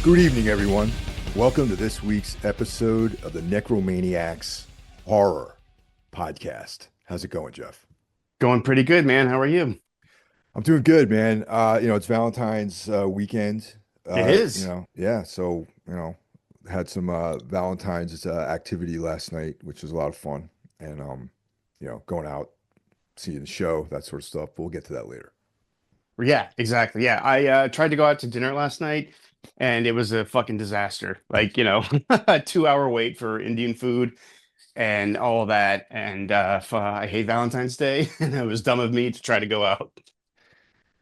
Good evening, everyone. Welcome to this week's episode of the Necromaniacs Horror Podcast. How's it going, Jeff? Going pretty good, man. How are you? I'm doing good, man. It's Valentine's weekend. It is. Yeah. So, had some Valentine's activity last night, which was a lot of fun. And going out, seeing the show, that sort of stuff. But we'll get to that later. Yeah, exactly. Yeah. I tried to go out to dinner last night and it was a fucking disaster. A 2 hour wait for Indian food and all of that. And I hate Valentine's Day and it was dumb of me to try to go out.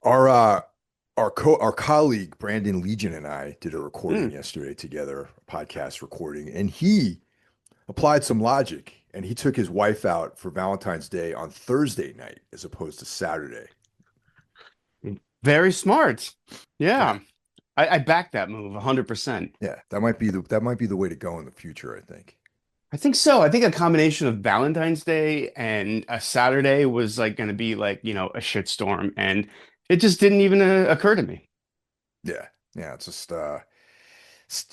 Our uh, our colleague Brandon Legion and I did a recording Hmm. yesterday together, a podcast recording, and he applied some logic and he took his wife out for Valentine's Day on Thursday night as opposed to Saturday. Very smart. Yeah. Yeah. I back that move 100%. Yeah, that might be the way to go in the future, I think. I think so. I think a combination of Valentine's Day and a Saturday was like going to be like, a shitstorm. And it just didn't even occur to me. Yeah. Yeah, it's just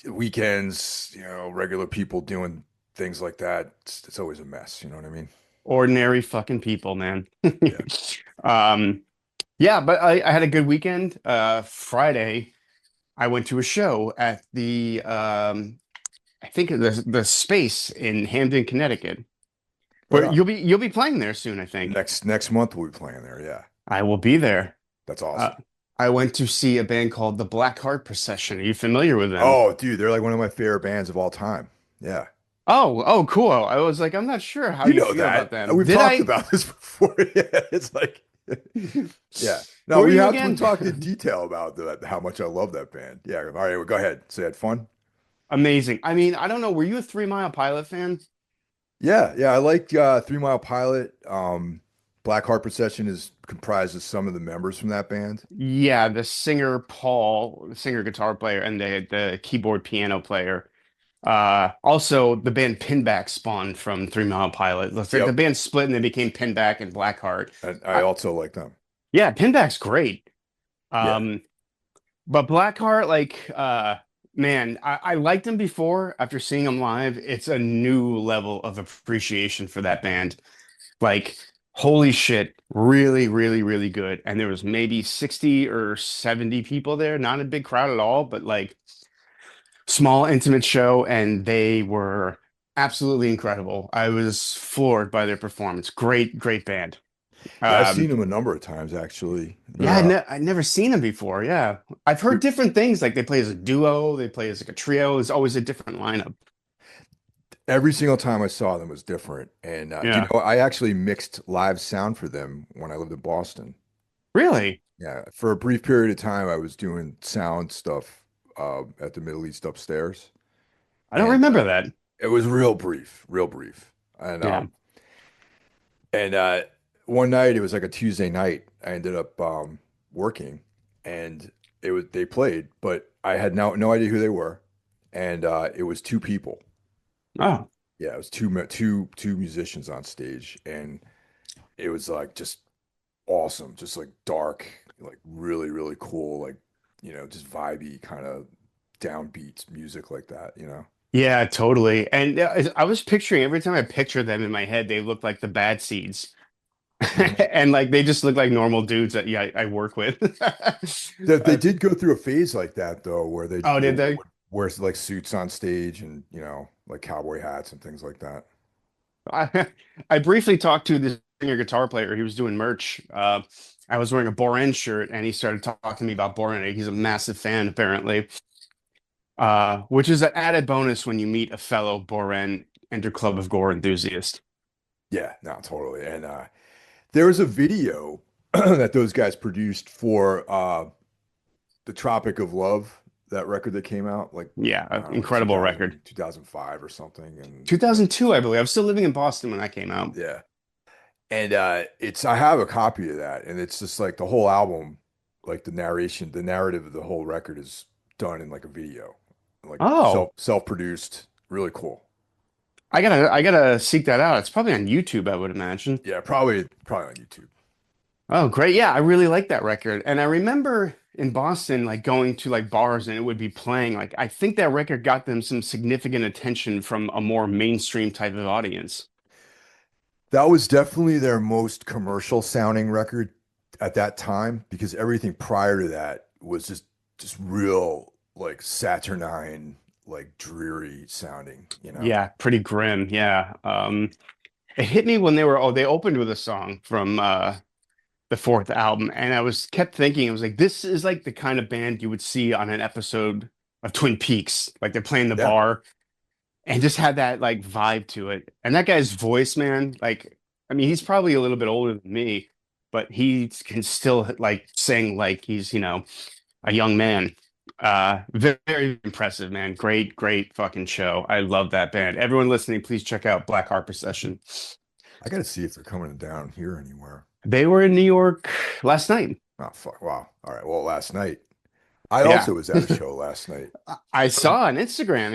weekends, regular people doing things like that. It's always a mess, you know what I mean? Ordinary fucking people, man. Yeah. Um, yeah, but I had a good weekend. Friday, I went to a show at I think the Space in Hamden, Connecticut. Right But on. you'll be playing there soon, I think. Next month we'll be playing there. Yeah. I will be there. That's Uh, awesome. I went to see a band called the Black Heart Procession. Are you familiar with them? Oh, dude, they're like one of my favorite bands of all time. Yeah. Oh, cool. I was like, I'm not sure how You you know feel about that. them. We've Did talked I? about this before. Yeah, it's like, yeah. Who No, are you we again? talked in detail about how much I love that band. Yeah. All right, well, go ahead. So you had fun? Amazing. I mean, I don't know. Were you a 3 Mile Pilot fan? Yeah, yeah. I like 3 Mile Pilot. Black Heart Procession is comprised of some of the members from that band. Yeah, the singer Paul, the singer guitar player, and the keyboard piano player. Also the band Pinback spawned from 3 Mile Pilot. Looks like the Yep. band split and they became Pinback and Blackheart. And I I, also like them. yeah, Pinback's great. Yeah. Um, but Blackheart, man, I liked him before. After seeing him live, it's a new level of appreciation for that band. Like, holy shit, really, really, really good. And there was maybe 60 or 70 people there, not a big crowd at all, but like small, intimate show, and they were absolutely incredible. I was floored by their performance. Great, great band. Yeah, I've seen Um, them a number of times actually. yeah, They're I'd never seen them before. Yeah, I've heard different things. Like they play as a duo, they play as like a trio. It's always a different lineup. every single time I saw them was different. And Yeah, I actually mixed live sound for them when I lived in Boston. really. Yeah, for a brief period of time, I was doing sound stuff at the Middle East upstairs, I don't and remember that. it was real brief, real brief. And Yeah. and one night, it was like a Tuesday night. I ended up working, and they played, but I had no idea who they were, and it was two people. Oh, Yeah, it was two musicians on stage, and it was like just awesome, just like dark, like really, really cool, like, just vibey kind of downbeat music like that. yeah, totally. And I was picturing every time I picture them in my head, they look like the Bad Seeds. Mhm. And like they just look like normal dudes that yeah I work with. They Uh, did go through a phase like that though, where oh, they did they? would wear like suits on stage and, like cowboy hats and things like that. I, I briefly talked to this singer guitar player. He was doing merch. I was wearing a Boren shirt, and he started talking to me about Boren. He's a massive fan, apparently. Which is an added bonus when you meet a fellow Boren Enter Club of Gore enthusiast. Yeah, no, totally. And there was a video that those guys produced for the Tropic of Love, that record that came out like, I Yeah, don't know, like incredible record. 2005 or something. And 2002, I believe. I was still living in Boston when that came out. yeah. And I have a copy of that, and it's just like the whole album, like the narrative of the whole record is done in like a video, like Oh, self-produced, really cool. I gotta seek that out. It's probably on YouTube, I would imagine. Yeah, probably on YouTube. Oh, great. Yeah, I really like that record. And I remember in Boston, like going to like bars and it would be playing. Like I think that record got them some significant attention from a more mainstream type of audience. That was definitely their most commercial sounding record at that time because everything prior to that was just real like saturnine, like dreary sounding, you know. Yeah, pretty grim. Yeah. It hit me when they opened with a song from the fourth album, and I was kept thinking, I was like, this is like the kind of band you would see on an episode of Twin Peaks. Like they're playing the Yeah. bar and just had that like vibe to it. And that guy's voice, man, like I mean, he's probably a little bit older than me, but he can still like sing like he's, a young man. Very, very impressive, man. Great, great fucking show. I love that band. Everyone listening, please check out Black Harper Session. I got to see if they're coming down here anywhere. They were in New York last night. Oh, fuck. Wow. All right. Well, last night, I Yeah. also was at a show last night. I saw on Instagram,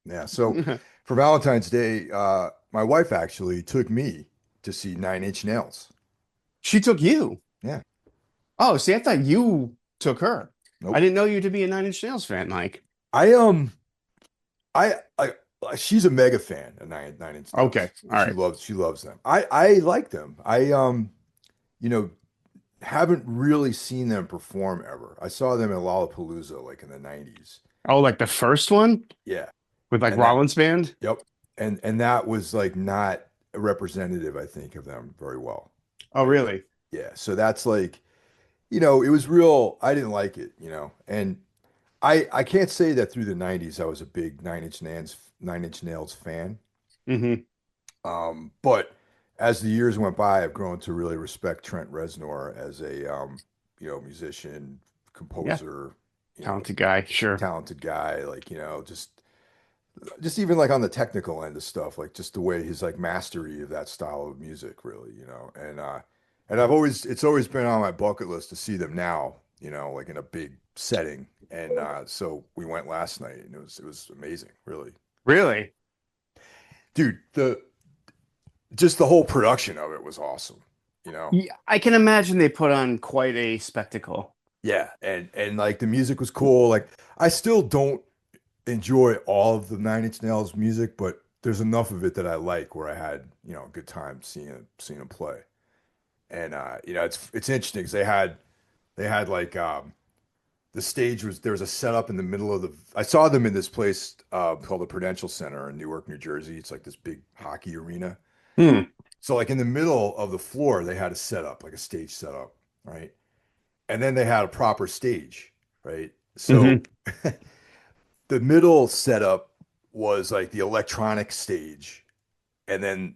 Yeah. So yeah. for Valentine's Day, my wife actually took me to see Nine Inch Nails. She took you. Yeah. Oh, see, I thought you took her. I Nope. didn't know you to be a Nine Inch Nails fan, Mike. I I, I she's a mega fan of Nine Inch Okay. Nails. All right. She loves them. I like them. You know, haven't really seen them perform ever. I saw them in Lollapalooza like in the 90s. Oh, like the first one Yeah. with like And that Rollins Band? yep. And that was like not representative, I think, of them very well. Oh, Right. really? Yeah. So that's like, it was real. I didn't like it, and I can't say that through the 90s I was a big Nine Inch Nails fan. Hmm. But as the years went by, I've grown to really respect Trent Reznor as a musician, Yeah. composer, Talented guy. Sure. talented guy, like, just even like on the technical end of stuff, like just the way his like mastery of that style of music, really, and it's always been on my bucket list to see them now, like in a big setting. And so we went last night, and it was amazing, really, Really? dude. The whole production of it was awesome, you know. Yeah, I can imagine they put on quite a spectacle. Yeah, and like the music was cool. Like I still don't enjoy all of the Nine Inch Nails music, but there's enough of it that I like where I had, a good time seeing him play. And it's interesting because they had like there was a setup in the middle of the I saw them in this place called the Prudential Center in Newark, New Jersey. It's like this big hockey arena. Hmm. So like in the middle of the floor, they had a setup, like a stage setup, right? And then they had a proper stage, right? So Hmm. the middle setup was like the electronic stage, and then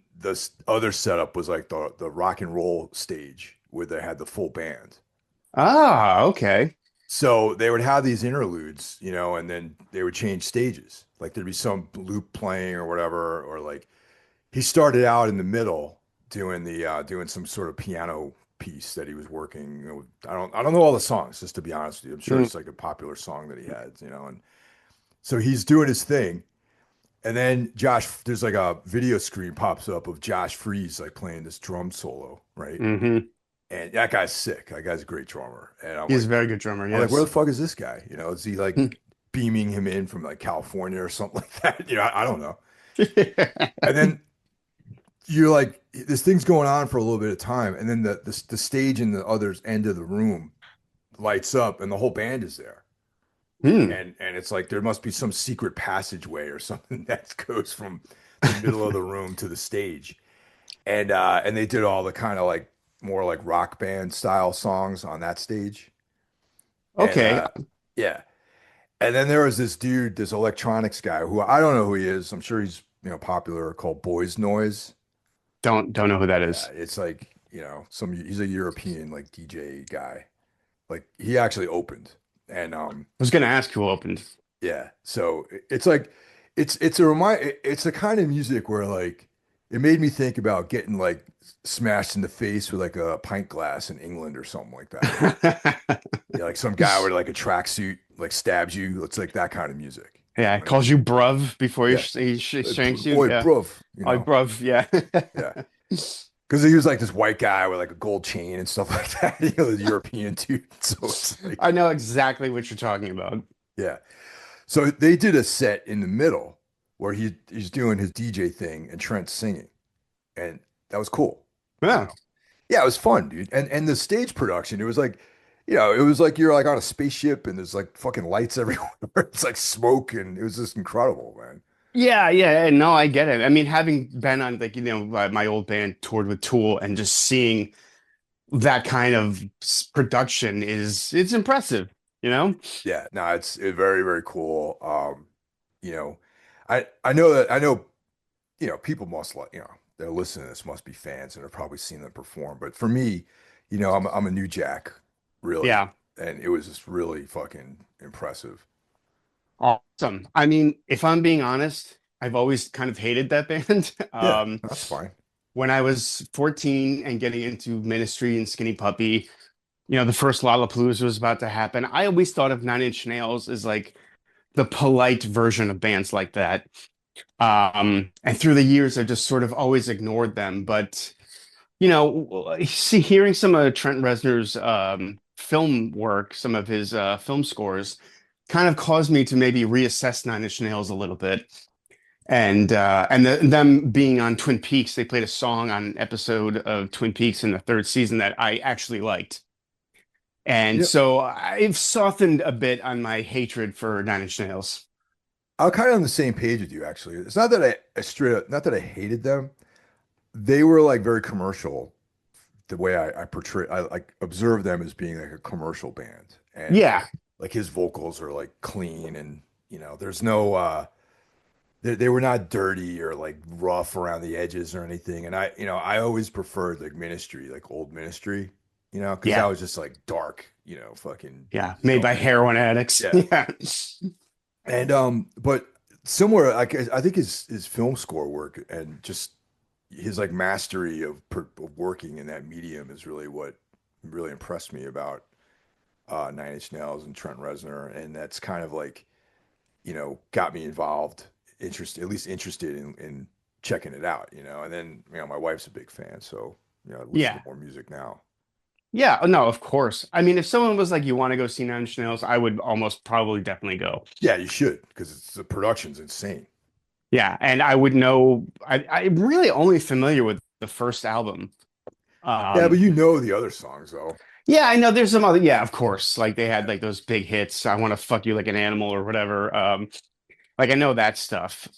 other setup was like the rock and roll stage where they had the full band. Ah, okay. So they would have these interludes, and then they would change stages. Like there'd be some loop playing or whatever, or like he started out in the middle doing some sort of piano piece that he was working. I don't know all the songs, just to be honest with you. I'm sure Hmm. it's like a popular song that he had, and so he's doing his thing. And then there's like a video screen pops up of Josh Freese like playing this drum solo, right? Hmm. And that guy's sick. That guy's a great drummer. And He's a very good drummer, where the yes. fuck is this guy? Is he like beaming him in from like California or something like that? I don't know. And then you're like, this thing's going on for a little bit of time, and then the stage in the other end of the room lights up, and the whole band is there. Hmm. And it's like there must be some secret passageway or something that goes from the middle of the room to the stage. And they did all the kind of like more like rock band style songs on that stage. And Okay. yeah. And then there was this dude, this electronics guy who I don't know who he is. I'm sure he's, popular, called Boys Noise. Don't know who that Yeah, is. it's like, he's a European like DJ guy. Like he actually opened. And I was gonna ask who opened. yeah. So it's like it's a kind of music where like it made me think about getting like smashed in the face with like a pint glass in England or something like that. Yeah, like some guy with like a tracksuit like stabs you. It's like that kind of music. Yeah, it You know what I calls mean? you bruv before Yeah. he shanks you. Oi, Yeah. bruv, Oh, bruv. Yeah. Yeah. Because he was like this white guy with like a gold chain and stuff like that. The European dude. So it's I like, know exactly what you're talking about. yeah. So they did a set in the middle where he's doing his DJ thing and Trent's singing, and that was cool. You Yeah. know, yeah, it was fun, dude. And the stage production, it was like, it was like you're like on a spaceship and there's like fucking lights everywhere. It's like smoke, and it was just incredible, man. Yeah. No, I get it. I mean, having been on like, my old band toured with Tool and just seeing that kind of production it's impressive, you know? Yeah, no, it's very, very cool. You know, I know people must like, they're listening to this must be fans and have probably seen them perform. But for me, I'm a new jack, really, Yeah. and it was just really fucking impressive. Awesome. I mean, if I'm being honest, I've always kind of hated that band. Yeah, that's fine. When I was 14 and getting into Ministry and Skinny Puppy, the first Lollapalooza was about to happen. I always thought of Nine Inch Nails as like the polite version of bands like that. And through the years, I just sort of always ignored them. But, hearing some of Trent Reznor's film work, some of his film scores, kind of caused me to maybe reassess Nine Inch Nails a little bit. And them being on Twin Peaks, they played a song on an episode of Twin Peaks in the third season that I actually liked. And Yeah, so I've softened a bit on my hatred for Nine Inch Nails. I'm kind of on the same page with you, actually. It's not that I straight up, not that I hated them. They were like very commercial. The way I portray, I like observe them as being like a commercial band, and Yeah, like his vocals are like clean, and there's no they were not dirty or like rough around the edges or anything. And I always preferred like Ministry, like old Ministry, because that yeah, was just like dark, fucking yeah. Made by man. heroin addicts. Yeah. Yeah, And but similar, like I think his film score work and just his like mastery of working in that medium is really what really impressed me about Nine Inch Nails and Trent Reznor, and that's kind of like got me involved, at least interested in checking it out, and then my wife's a big fan, so I listen to yeah, more music now. yeah. Oh, no, of course. I mean, if someone was like, "You want to go see Nine Inch Nails," I would almost probably definitely go. Yeah, you should because the production's insane. Yeah, and I would know. I'm really only familiar with the first album. Yeah, but Um, the other songs though. yeah, I know there's some other. Yeah, of course. Like they had like those big hits. I want to fuck you like an animal or whatever. Like I know that stuff.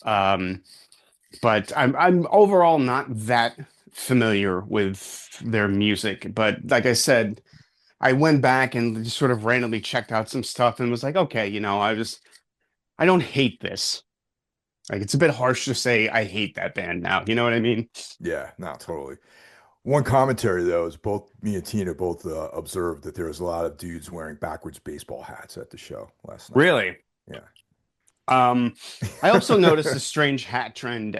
But I'm overall not that familiar with their music. But like I said, I went back and just sort of randomly checked out some stuff and was like, okay, I don't hate this. Like it's a bit harsh to say I hate that band now. You know what I mean? Yeah, no, totally. One commentary though is both me and Tina both observed that there was a lot of dudes wearing backwards baseball hats at the show last night. Really? Yeah. Um, I also noticed a strange hat trend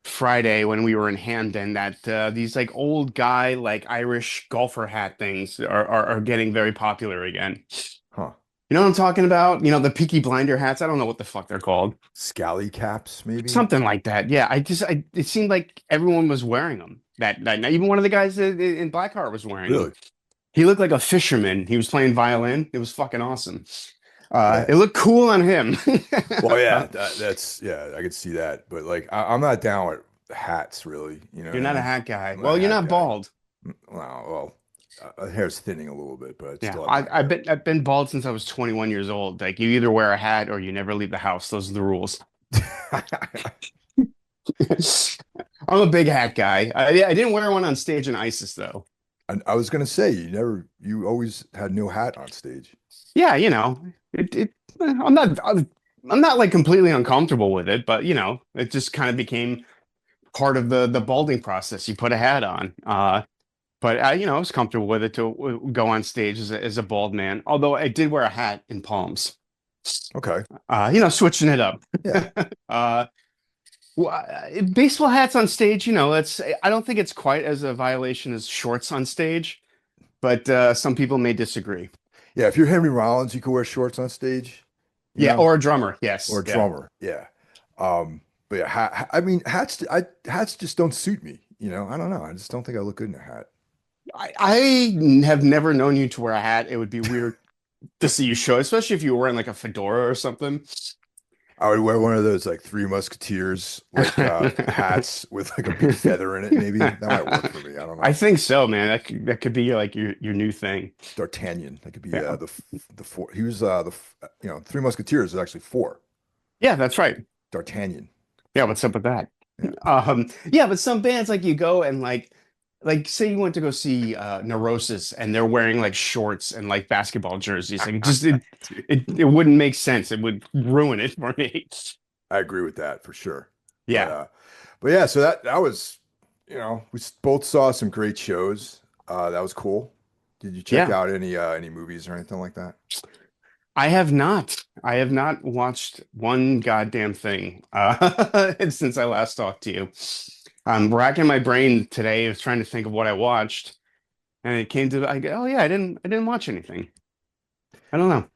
Friday when we were in Hamden that these like old guy like Irish golfer hat things are getting very popular again. Huh. You know what I'm talking about? The Peaky Blinder hats. I don't know what the fuck they're called. Scally caps, maybe? Something like that. Yeah, it seemed like everyone was wearing them that night. Even one of the guys in Blackheart was wearing them. Really? He looked like a fisherman. He was playing violin. It was fucking awesome. Yeah. It looked cool on him. Well, yeah, that's yeah, I could see that. But like I'm not down with hats really, you know You're what I not a mean? hat guy. I'm not a Well, you're hat not guy. bald. Well, hair's thinning a little bit, but I Yeah, still have I, my I've hair. been I've been bald since I was 21 years old. Like you either wear a hat or you never leave the house. Those are the rules. I'm a big hat guy. I didn't wear one on stage in ISIS though. And I was gonna say you always had no hat on stage. Yeah, I'm not like completely uncomfortable with it, but it just kind of became part of the balding process. You put a hat on. But I was comfortable with it to go on stage as a bald man. Although I did wear a hat in Palms. Okay. Switching it up. Yeah. Uh, Baseball hats on stage, I don't think it's quite as a violation as shorts on stage, but some people may disagree. Yeah, if you're Henry Rollins, you can wear shorts on stage, you Yeah, know, or a drummer. or Yes. a Yeah. drummer. Yeah. But yeah, I mean, hats just don't suit me. I don't know. I just don't think I look good in a hat. I have never known you to wear a hat. It would be weird to see you show, especially if you were wearing like a fedora or something. I would wear one of those like Three Musketeers like hats with like a big feather in it. Maybe that might work for me. I don't I know. think so, man. That could be like your new thing. D'Artagnan. That could be Yeah. the four. He was Three Musketeers is actually four. Yeah, that's right. D'Artagnan. Yeah, So what's up with that? yeah. Yeah, but some bands like you go and like say you went to go see Neurosis and they're wearing like shorts and like basketball jerseys. Like just it wouldn't make sense. It would ruin it for me. I agree with that for sure. But Yeah. uh but yeah, so that was both saw some great shows. That was cool. Did you check Yeah. out any movies or anything like that? I have not. I have not watched one goddamn thing since I last talked to you. I'm racking my brain today. I was trying to think of what I watched, and it came to I go, oh yeah, I didn't watch anything. I don't know.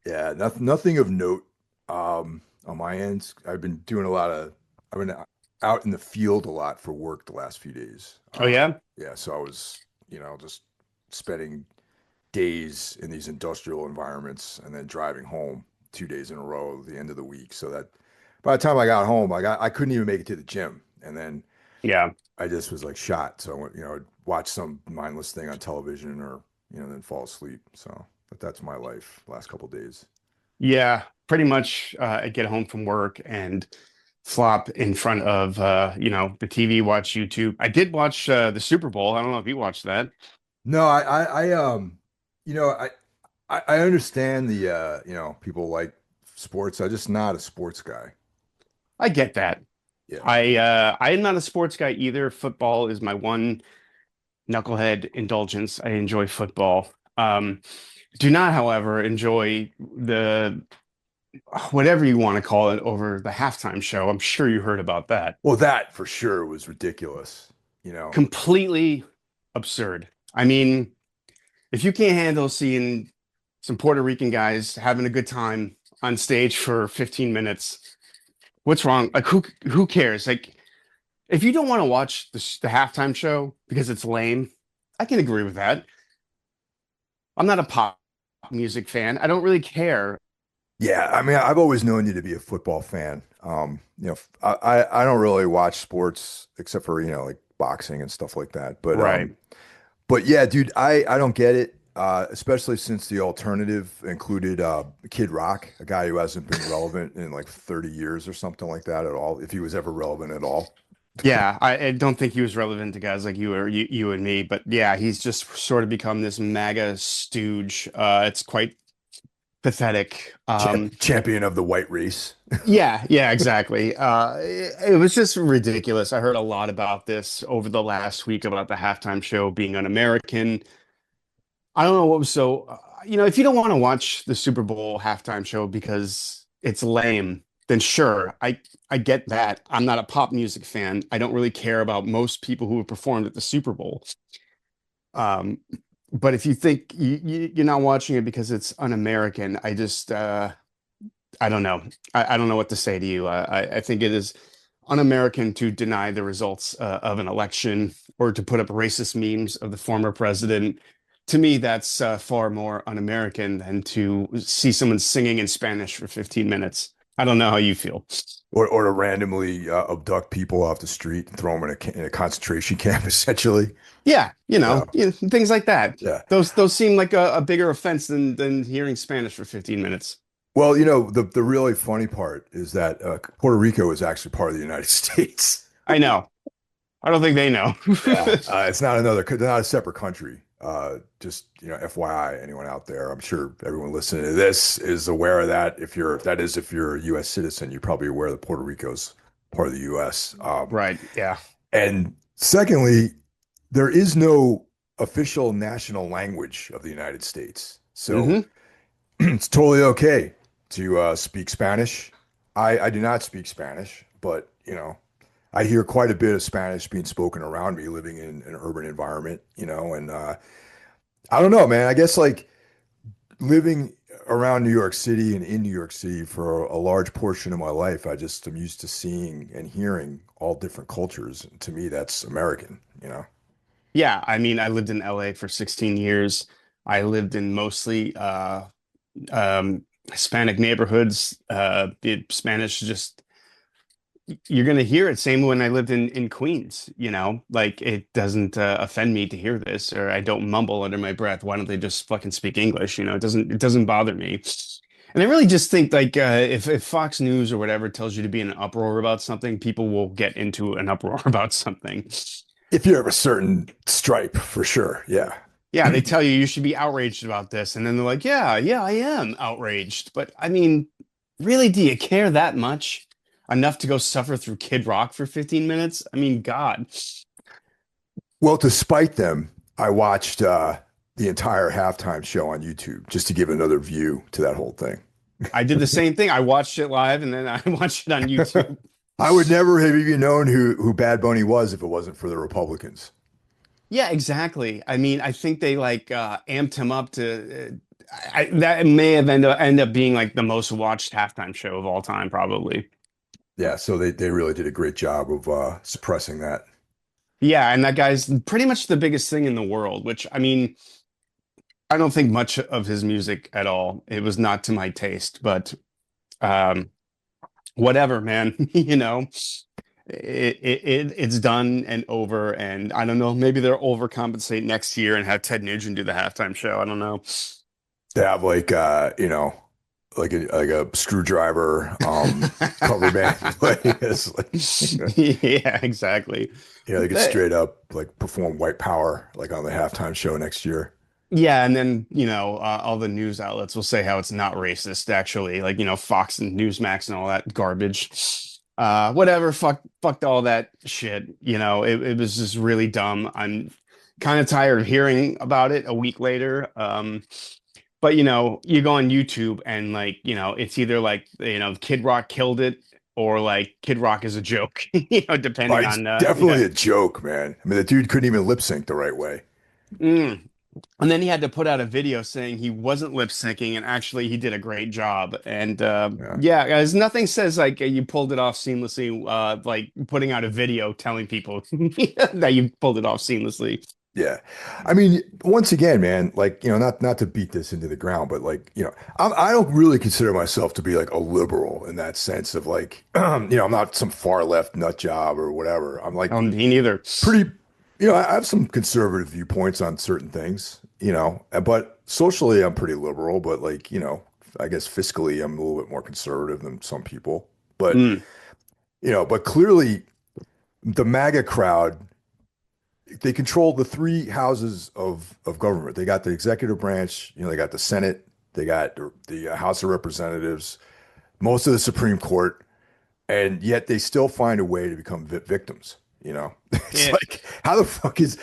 Yeah, nothing of note on my end. I've been out in the field a lot for work the last few days. Oh yeah, Yeah, so I was, just spending days in these industrial environments and then driving home 2 days in a row at the end of the week. So that by the time I got home, I couldn't even make it to the gym. And then yeah, I just was like shot. So I went, I'd watch some mindless thing on television or, then fall asleep. So, but that's my life last couple days. yeah. Pretty much, I get home from work and flop in front of the TV, watch YouTube. I did watch the Super Bowl. I don't know if you watched that. No, you know, I understand people like sports. I'm just not a sports guy. I get that. Yeah. I am not a sports guy either. Football is my one knucklehead indulgence. I enjoy football. Do not, however, enjoy the whatever you want to call it over the halftime show. I'm sure you heard about that. Well, that for sure was ridiculous. You know, Completely absurd. I mean, if you can't handle seeing some Puerto Rican guys having a good time on stage for 15 minutes, what's wrong? Like who cares? Like if you don't want to watch the halftime show because it's lame, I can agree with that. I'm not a pop music fan. I don't really care. yeah. I mean, I've always known you to be a football fan. I don't really watch sports except for like boxing and stuff like that. Right. But yeah, dude, I don't get it. Especially since the alternative included Kid Rock, a guy who hasn't been relevant in like 30 years or something like that at all, if he was ever relevant at all. Yeah, I don't think he was relevant to guys like you and me, but yeah, he's just sort of become this MAGA stooge. It's quite pathetic. Champion of the white race. Yeah, yeah, exactly. It was just ridiculous. I heard a lot about this over the last week about the halftime show being un-American. I don't know what was so, if you don't want to watch the Super Bowl halftime show because it's lame, then sure, I get that. I'm not a pop music fan. I don't really care about most people who have performed at the Super Bowl. Um, but if you think you're not watching it because it's un-American, I don't know. I don't know what to say to you. I think it is un-American to deny the results of an election or to put up racist memes of the former president. To me, that's far more un-American than to see someone singing in Spanish for 15 minutes. I don't know how you feel. Or to randomly abduct people off the street and throw them in a concentration camp, essentially. Yeah, Yeah, things like that. yeah. Those seem like a bigger offense than hearing Spanish for 15 minutes. Well, the really funny part is that Puerto Rico is actually part of the United States. I know. I don't think they know. Yeah, it's not they're not a separate country. Just FYI, anyone out there, I'm sure everyone listening to this is aware of that. If you're a U.S. citizen, you're probably aware that Puerto Rico's part of the U.S. Right. Yeah. And secondly, there is no official national language of the United States, so Hmm. it's totally okay to speak Spanish. I do not speak Spanish, but I hear quite a bit of Spanish being spoken around me living in an urban environment, and I don't know, man. I guess like living around New York City and in New York City for a large portion of my life. I just am used to seeing and hearing all different cultures. And to me, that's American, you know? Yeah, I mean, I lived in LA for 16 years. I lived in mostly Hispanic neighborhoods. The Spanish just you're gonna hear it. Same when I lived in Queens, you know, like it doesn't offend me to hear this, or I don't mumble under my breath. Why don't they just fucking speak English? You know, it doesn't bother me. And I really just think like if Fox News or whatever tells you to be in an uproar about something, people will get into an uproar about something. If you have a certain stripe, for sure. Yeah. Yeah, they tell you you should be outraged about this, and then they're like, "Yeah, yeah, I am outraged." But I mean, really, do you care that much? Enough to go suffer through Kid Rock for 15 minutes? I mean, God. Well, to spite them, I watched the entire halftime show on YouTube just to give another view to that whole thing. I did the same thing. I watched it live and then I watched it on YouTube. I would never have even known who Bad Bunny was if it wasn't for the Republicans. Yeah, exactly. I mean, I think they like amped him up to that may have end up being like the most watched halftime show of all time, probably. Yeah, so they really did a great job of suppressing that. Yeah, and that guy's pretty much the biggest thing in the world, which I mean, I don't think much of his music at all. It was not to my taste, but um, whatever, man. You know, it's done and over, and I don't know. Maybe they'll overcompensate next year and have Ted Nugent do the halftime show. I don't know. They have like like a screwdriver cover band play. It's like Yeah, exactly. they could straight up like perform White Power like on the halftime show next year. Yeah, and then, all the news outlets will say how it's not racist, actually, like, Fox and Newsmax and all that garbage. Whatever, fucked all that shit. It was just really dumb. I'm kind of tired of hearing about it a week later. But you go on YouTube and like, it's either like, Kid Rock killed it or like Kid Rock is a joke, depending It's on definitely a joke, man. I mean, the dude couldn't even lip sync the right way. Mm. And then he had to put out a video saying he wasn't lip syncing and actually he did a great job. And Yeah. yeah, guys, nothing says like you pulled it off seamlessly, like putting out a video telling people that you pulled it off seamlessly. Yeah. I mean, once again, man, like, not to beat this into the ground, but like, I don't really consider myself to be like a liberal in that sense of like, I'm not some far left nut job or whatever. I'm like Me neither. pretty, I have some conservative viewpoints on certain things, but socially I'm pretty liberal, but like, I guess fiscally I'm a little bit more conservative than some people. But, Mm, but clearly the MAGA crowd, they control the three houses of government. They got the executive branch, they got the Senate, they got the House of Representatives, most of the Supreme Court, and yet they still find a way to become victims. It's yeah, like how the fuck is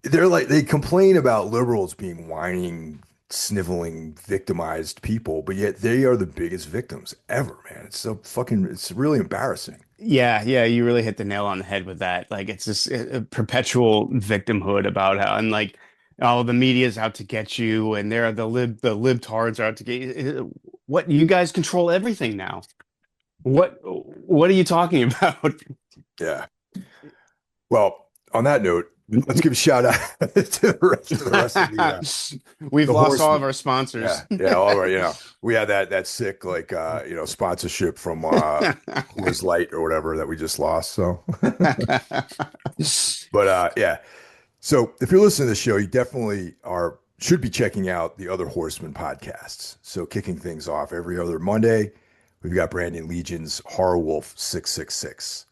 they're like they complain about liberals being whining, sniveling, victimized people, but yet they are the biggest victims ever, man. It's really embarrassing. yeah, you really hit the nail on the head with that. Like it's just a perpetual victimhood about how and like oh the media's out to get you and they're the libtards are out to get you. What you guys control everything now. What are you talking about? Yeah. Well, on that note, let's give a shout out to the rest of We've the lost all of horsemen. our Yeah, sponsors. yeah, all right. We had that sick like sponsorship from Coors Light or whatever that we just lost. So, but yeah. So if you're listening to the show, you definitely are should be checking out the other Horsemen podcasts. So kicking things off every other Monday, we've got Brandon Legion's Horror Wolf 666.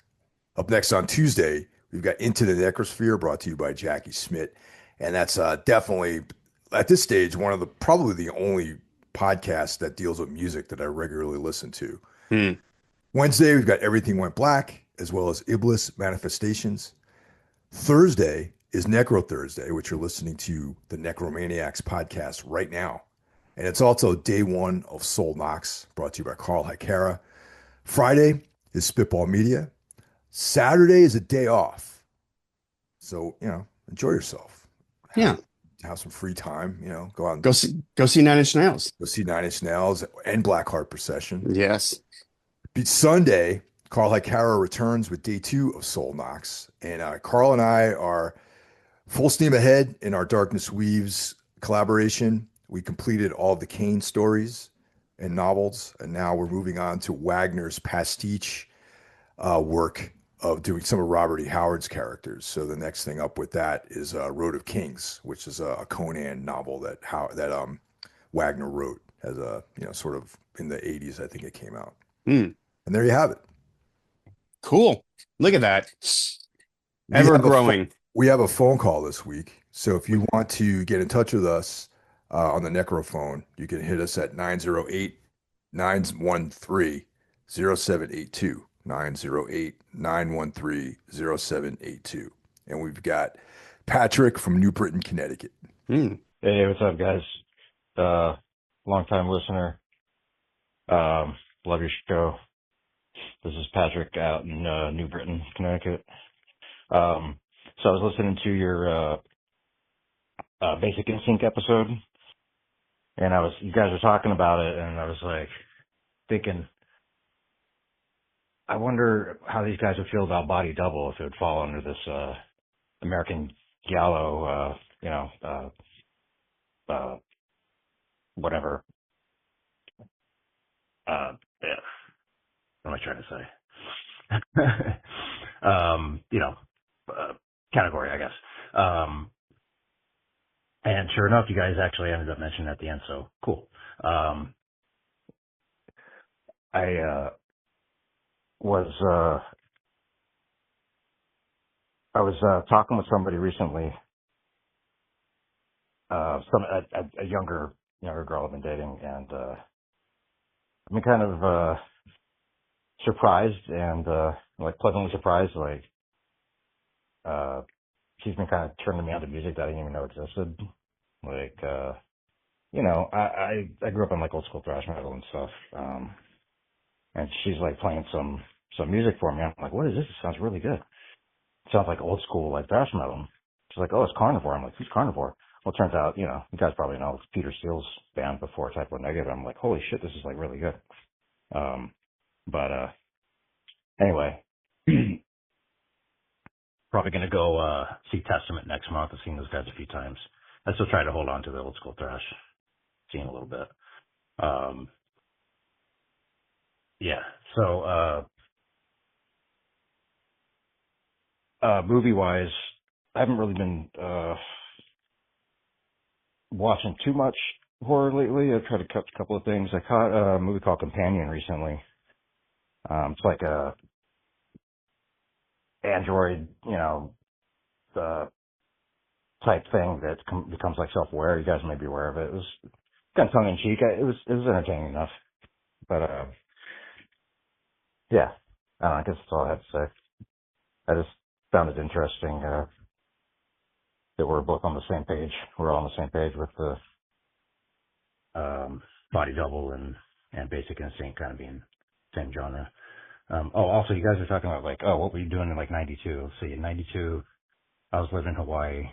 Up next on Tuesday, we've got Into the Necrosphere brought to you by Jackie Smith. And that's definitely, at this stage, one of the probably the only podcasts that deals with music that I regularly listen to. Hmm. Wednesday, we've got Everything Went Black, as well as Iblis Manifestations. Thursday is Necro Thursday, which you're listening to the Necromaniacs podcast right now. And it's also day one of Soul Knox, brought to you by Carl Hikera. Friday is Spitball Media. Saturday is a day off. So, enjoy yourself. Have Yeah. have some free time, go out and Go see Nine Inch Nails. go see Nine Inch Nails and Blackheart Procession. Yes. Beat Sunday, Carl Hikara returns with day two of Soul Knocks. And Carl and I are full steam ahead in our Darkness Weaves collaboration. We completed all the Kane stories and novels, and now we're moving on to Wagner's pastiche work of doing some of Robert E. Howard's characters. So the next thing up with that is Road of Kings, which is a Conan novel that Wagner wrote as a sort of in the 80s, I think it came out. Hmm. And there you have it. Cool. Look at that. We Ever have growing. we have a phone call this week. So if you want to get in touch with us on the Necro phone, you can hit us at 908-913-0782. 908-913-0782. And we've got Patrick from New Britain, Connecticut. Hmm. Hey, what's up, guys? Long time listener. Love your show. This is Patrick out in New Britain, Connecticut. So I was listening to your Basic Instinct episode, and you guys were talking about it, and I was like thinking, I wonder how these guys would feel about Body Double if it would fall under this American Giallo, uh, whatever. Yeah, what am I trying to say? You know, category, I guess. And sure enough, you guys actually ended up mentioning it at the end, so cool. I was talking with somebody recently, a younger girl I've been dating, and I've been kind of surprised and like pleasantly surprised, like she's been kind of turning me on to music that I didn't even know existed. Like I grew up on like old school thrash metal and stuff. And she's like playing some music for me. I'm like, what is this? It sounds really good. It sounds like old school like thrash metal. She's like, oh, it's Carnivore. I'm like, who's Carnivore? Well, it turns out, you guys probably know it's Peter Steele's band before Type O Negative. I'm like, holy shit, this is like really good. But anyway, probably gonna go see Testament next month. I've seen those guys a few times. I still try to hold on to the old school thrash scene a little bit. Um, yeah. So movie wise, I haven't really been watching too much horror lately. I've tried to catch a couple of things. I caught a movie called Companion recently. It's like a Android, uh, type thing that becomes like self-aware. You guys may be aware of it. It was kind of tongue in cheek. It was entertaining enough. But yeah, I don't know, I guess that's all I have to say. I just found it interesting that we're both on the same page. We're all on the same page with the Body Double and Basic Instinct kind of being same genre. Also, you guys are talking about like, oh, what were you doing in like '92? See, in '92, I was living in Hawaii.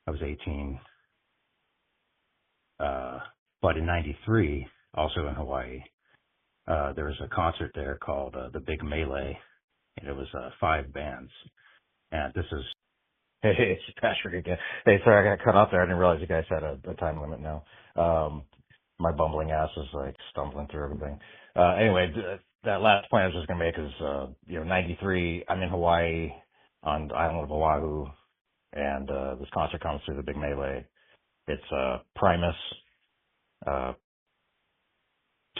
I was 18. But in '93, also in Hawaii, there was a concert there called the Big Melee, and it was 5 bands. And this is, hey, it's Patrick again. Hey, sorry, I got cut off there. I didn't realize you guys had a time limit now. My bumbling ass is like stumbling through everything. Anyway, that last point I was just gonna make is, '93. I'm in Hawaii on the island of Oahu, and this concert comes through the Big Melee. It's Primus, uh,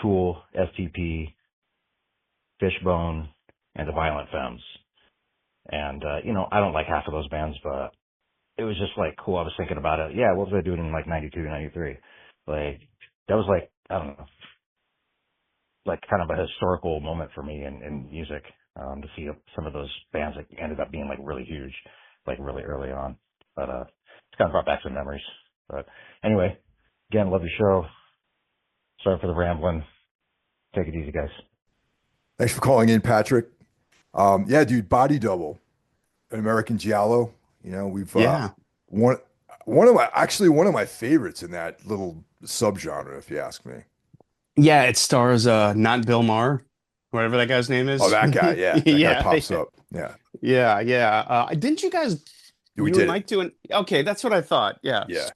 Tool, STP, Fishbone, and the Violent Femmes. And I don't like half of those bands, but it was just like cool. I was thinking about it. Yeah, what was I doing in like '92, '93? Like that was like, I don't know, like kind of a historical moment for me in music, to see some of those bands that ended up being like really huge, like really early on. But it's kind of brought back some memories. But anyway, again, love your show. Sorry for the rambling. Take it easy, guys. Thanks for calling in, Patrick. Yeah, dude, Body Double, an American Giallo. We've Yeah. one. one of my favorites in that little subgenre, if you ask me. Yeah, it stars not Bill Maher, whatever that guy's name Oh, is. that guy, yeah, that guy Yeah, pops up. Yeah, yeah. Didn't you guys, we you and did it. Mike doing? Okay, that's what I thought. Yeah. Yeah.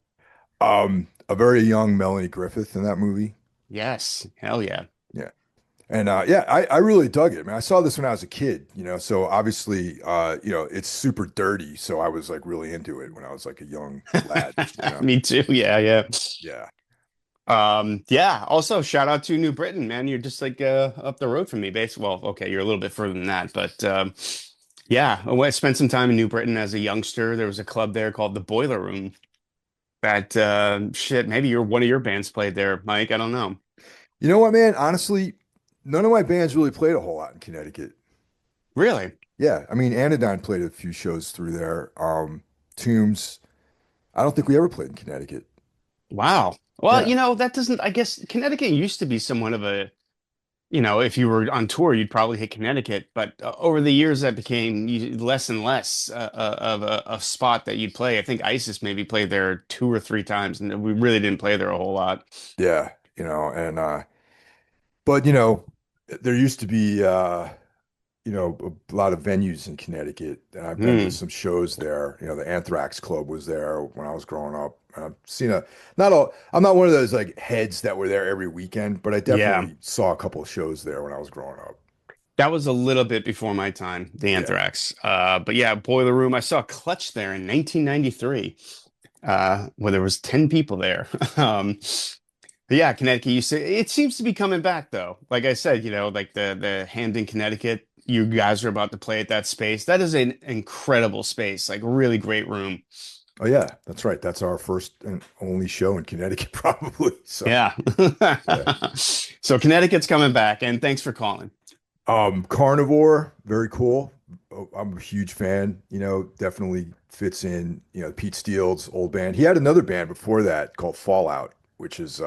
A very young Melanie Griffith in that movie. Yes. Hell yeah. Yeah. And yeah, I really dug it. I mean, I saw this when I was a kid, so obviously, it's super dirty. So I was like really into it when I was like a young lad. Me too. Yeah, yeah. Yeah. Yeah. Also, shout out to New Britain, man. You're just like up the road from me, basically. Well, okay, you're a little bit further than that, but yeah, I spent some time in New Britain as a youngster. There was a club there called the Boiler Room. That shit, maybe one of your bands played there, Mike. I don't know. You know what, man? Honestly, none of my bands really played a whole lot in Connecticut. Really? Yeah. I mean, Anodyne played a few shows through there. Tombs, I don't think we ever played in Connecticut. Wow. Well, Yeah. that doesn't, I guess Connecticut used to be somewhat of a, if you were on tour, you'd probably hit Connecticut. But over the years, that became less and less of a spot that you'd play. I think ISIS maybe played there 2 or 3 times, and we really didn't play there a whole lot. Yeah. And but there used to be a lot of venues in Connecticut, and I've been to Hmm. some shows there. The Anthrax Club was there when I was growing up. I've seen not all, I'm not one of those like heads that were there every weekend, but I Yeah. definitely saw a couple of shows there when I was growing up. That was a little bit before my time, the Yeah. Anthrax. But yeah, Boiler Room. I saw Clutch there in 1993, where there was 10 people there. Um, but yeah, Connecticut used to, it seems to be coming back though. Like I said, like the Hamden, Connecticut, you guys are about to play at that space. That is an incredible space, like really great room. Oh yeah, that's right. That's our first and only show in Connecticut, probably. So Yeah. yeah. So Connecticut's coming back, and thanks for calling. Carnivore, very cool. Oh, I'm a huge fan. Definitely fits in. Pete Steele's old band. He had another band before that called Fallout, which is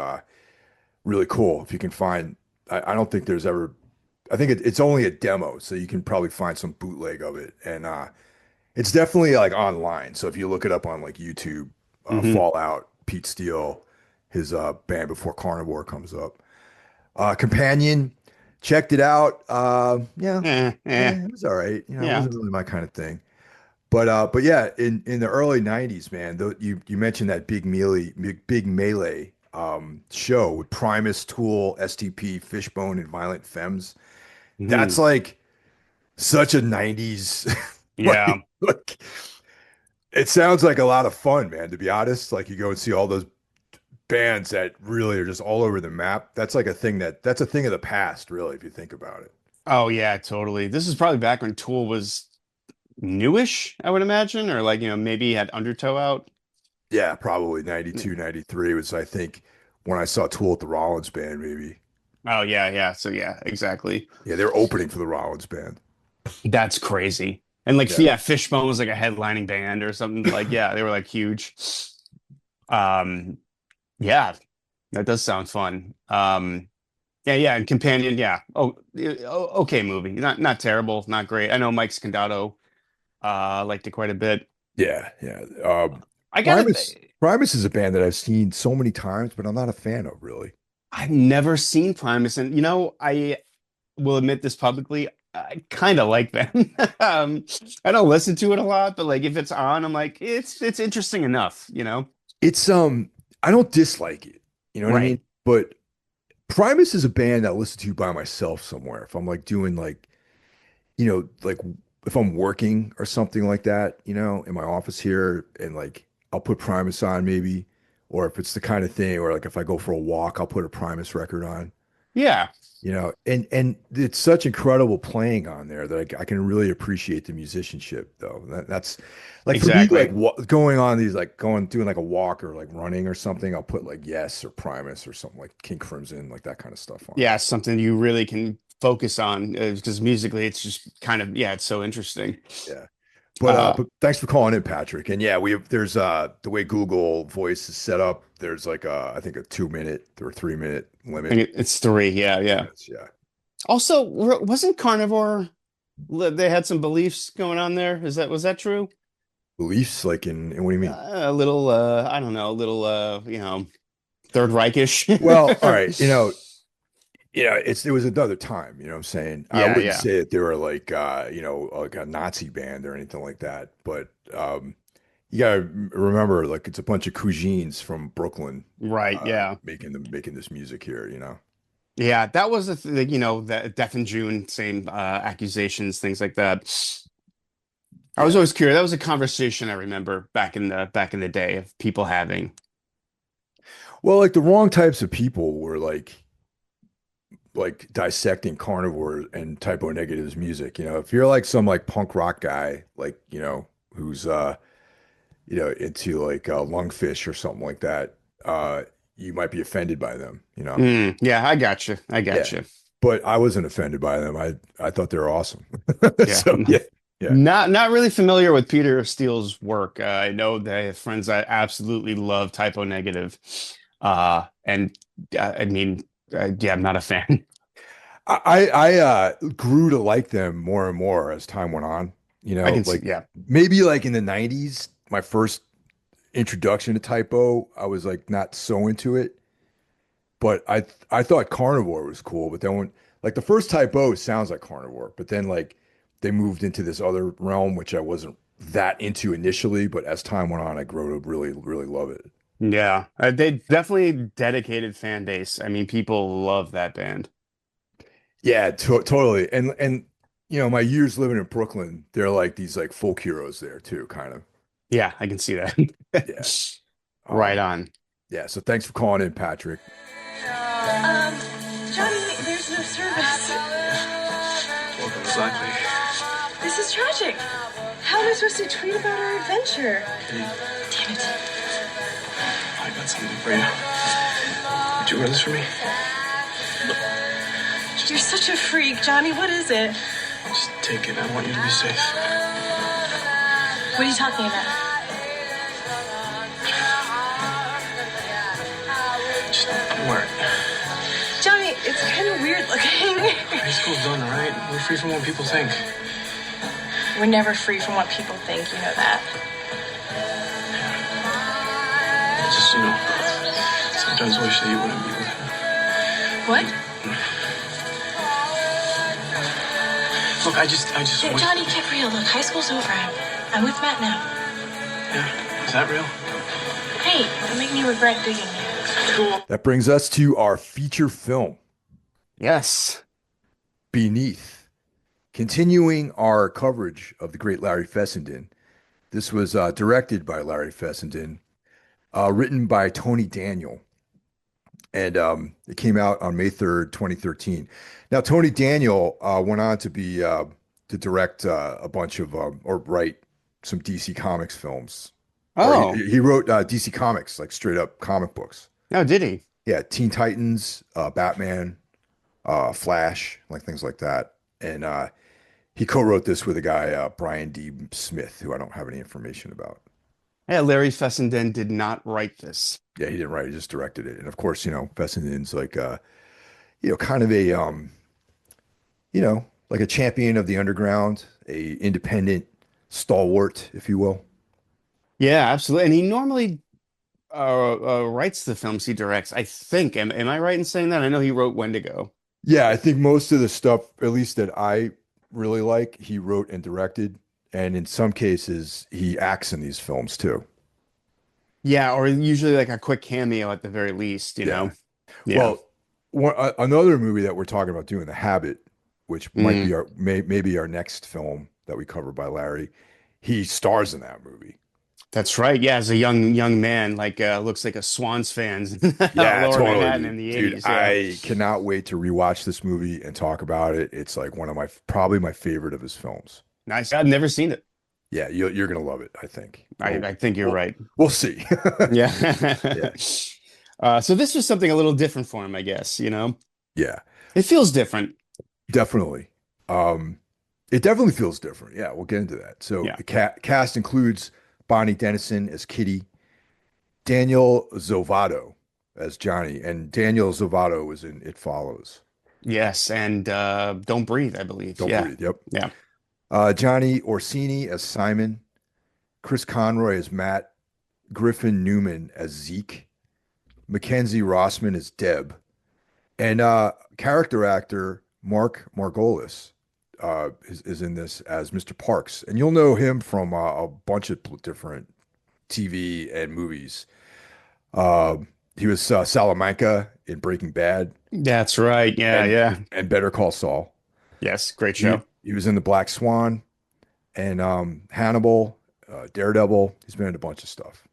really cool. If you can find, I don't think there's ever. I think it's only a demo, so you can probably find some bootleg of it, and it's definitely like online. So if you look it up on like YouTube, Hmm. Fallout, Pete Steele, his band before Carnivore comes up. Companion, checked it out. Yeah, it was all right. It Yeah. wasn't really my kind of thing. But yeah, in the early '90s, man, you mentioned that big melee show with Primus, Tool, STP, Fishbone, and Violent Femmes. That's Hmm. like such a '90s Yeah. like it sounds like a lot of fun, man, to be honest. Like you go and see all those bands that really are just all over the map. That's a thing of the past, really, if you think about it. Oh yeah, totally. This is probably back when Tool was newish, I would imagine, or like, maybe had Undertow out. Yeah, probably 92, 93 was, I think, when I saw Tool at the Rollins band, maybe. Oh yeah, yeah. So yeah, exactly. Yeah, they were opening for the Rollins band. That's crazy. And like, Yeah. yeah, Fishbone was like a headlining band or something. Like, yeah, they were like huge. Um, yeah, that does sound fun. Yeah, yeah, and Companion, yeah. Okay movie. Not terrible, not great. I know Mike Scandato liked it quite a bit. Yeah, yeah. I gotta, Primus is a band that I've seen so many times, but I'm not a fan of really. I've never seen Primus, and I will admit this publicly. I kind of like them. I don't listen to it a lot, but like if it's on, I'm like, it's interesting enough. It's I don't dislike it. You know what I Right. mean? But Primus is a band that I listen to by myself somewhere. If I'm like doing like if I'm working or something like that, in my office here and like I'll put Primus on maybe, or if it's the kind of thing where like if I go for a walk, I'll put a Primus record on, Yeah, and it's such incredible playing on there that I can really appreciate the musicianship though. That's like for me, like exactly. going on these like going doing like a walk or like running or something, I'll put like Yes or Primus or something like King Crimson, like that kind of stuff on. Yeah, something you really can focus on because musically it's just kind of, yeah, it's so interesting. Yeah. But Uh, thanks for calling in, Patrick. And yeah, there's the way Google Voice is set up, there's like I think a 2 minute or 3 minute I limit. think it's three. Yeah, yeah. Limits, yeah. Also, wasn't Carnivore? They had some beliefs going on there. Was that true? Beliefs, like in what do you mean? A little, I don't know, a little, Third Reichish. Well, all right, it was another time, you know what I'm saying? I Yeah, wouldn't yeah. say that they were like like a Nazi band or anything like that, but you gotta remember like it's a bunch of cuisines from Brooklyn Right, yeah. making this music here, you know. Yeah, that was the thing, the Death in June, same accusations, things like that. I was Yeah. always curious. That was a conversation I remember back in the day of people having. Well, like the wrong types of people were like dissecting carnivore and typo negatives music. You know, if you're like some like punk rock guy, like, who's into like lungfish or something like that, you might be offended by them, you know. Yeah, I got you. I got Yeah. you. But I wasn't offended by them. I thought they were awesome. Yeah. So yeah. Yeah. Not really familiar with Peter Steele's work. I know that I have friends that absolutely love Typo Negative. And I mean, yeah, I'm not a fan. I grew to like them more and more as time went on. You I know, can see, like yeah. maybe like in the 90s, my first introduction to typo, I was like not so into it, but I thought carnivore was cool. But then when like the first typo sounds like carnivore, but then like they moved into this other realm, which I wasn't that into initially, but as time went on, I grew to really, really love it. Yeah. They definitely dedicated fan base. I mean, people love that band. Yeah, totally. And my years living in Brooklyn, they're like these like folk heroes there too, kind of. Yeah, I can see that. Yeah. Right Um, on. yeah, so thanks for calling in, Patrick. Um, Johnny, there's no service. What exactly? This is tragic. How am I supposed to tweet about our adventure? Hey, Damn it. I got something for you. Would you wear this for me? You're such a freak, Johnny. What is it? Just take it. I want you to be safe. What are you talking about? Just wear it. Johnny, it's kind of weird looking. High school's done, all right? We're free from what people think. We're never free from what people think, you know that. I just, sometimes wish that you wouldn't be with her. What? Look, I just Yeah, wish... Johnny, get real. Look, high school's over. I'm with Matt now. Yeah, is that real? Hey, you're making me regret digging you. Cool. That brings us to our feature film, Yes. Beneath. Continuing our coverage of the great Larry Fessenden. This was directed by Larry Fessenden, written by Tony Daniel, and it came out on May 3rd, 2013. Now, Tony Daniel went on to be to direct a bunch of or write some DC Comics films, or Oh, he wrote DC Comics, like straight up comic books. no, did he? Yeah, Teen Titans, Batman, Flash, like things like that. And he co-wrote this with a guy, Brian D. Smith, who I don't have any information about. Yeah, Larry Fessenden did not write this. Yeah, he didn't write it, he just directed it. And of course, Fessenden's like kind of a like a champion of the underground, a independent stalwart, if you will. Yeah, absolutely. And he normally writes the films he directs, I think. Am I right in saying that? I know he wrote Wendigo. Yeah, I think most of the stuff, at least that I really like, he wrote and directed. And in some cases, he acts in these films too. Yeah, or usually like a quick cameo at the very least, you Yeah. know? Yeah. Well, another movie that we're talking about doing, The Habit, which might Mm, be maybe our next film that we cover by Larry. He stars in that movie. that's right. Yeah, as a young man, like looks like a Swans fan, Yeah, Lower totally, Manhattan in dude. the Dude, 80s. Yeah. I cannot wait to rewatch this movie and talk about it. It's like one of probably my favorite of his films. Nice. I've never seen it. Yeah, you're gonna love it, I think. I think you're We'll, right. we'll see. Yeah. Yeah, So this was something a little different for him, I guess, you know? yeah, It feels different. definitely. It definitely feels different. Yeah, we'll get into that. So Yeah. the cast includes Bonnie Dennison as Kitty, Daniel Zovato as Johnny, and Daniel Zovato was in It Follows. Yes, and Don't Breathe, I believe. Don't Yeah. breathe. Yep. Yeah. Johnny Orsini as Simon, Chris Conroy as Matt, Griffin Newman as Zeke, Mackenzie Rossman as Deb, and character actor Mark Margolis is in this as Mr. Parks, and you'll know him from a bunch of different TV and movies. Uh, he was Salamanca in Breaking Bad That's right. Yeah, and yeah. Better Call Saul. Yes, great He show. he was in The Black Swan and Hannibal, Daredevil. He's been in a bunch of stuff.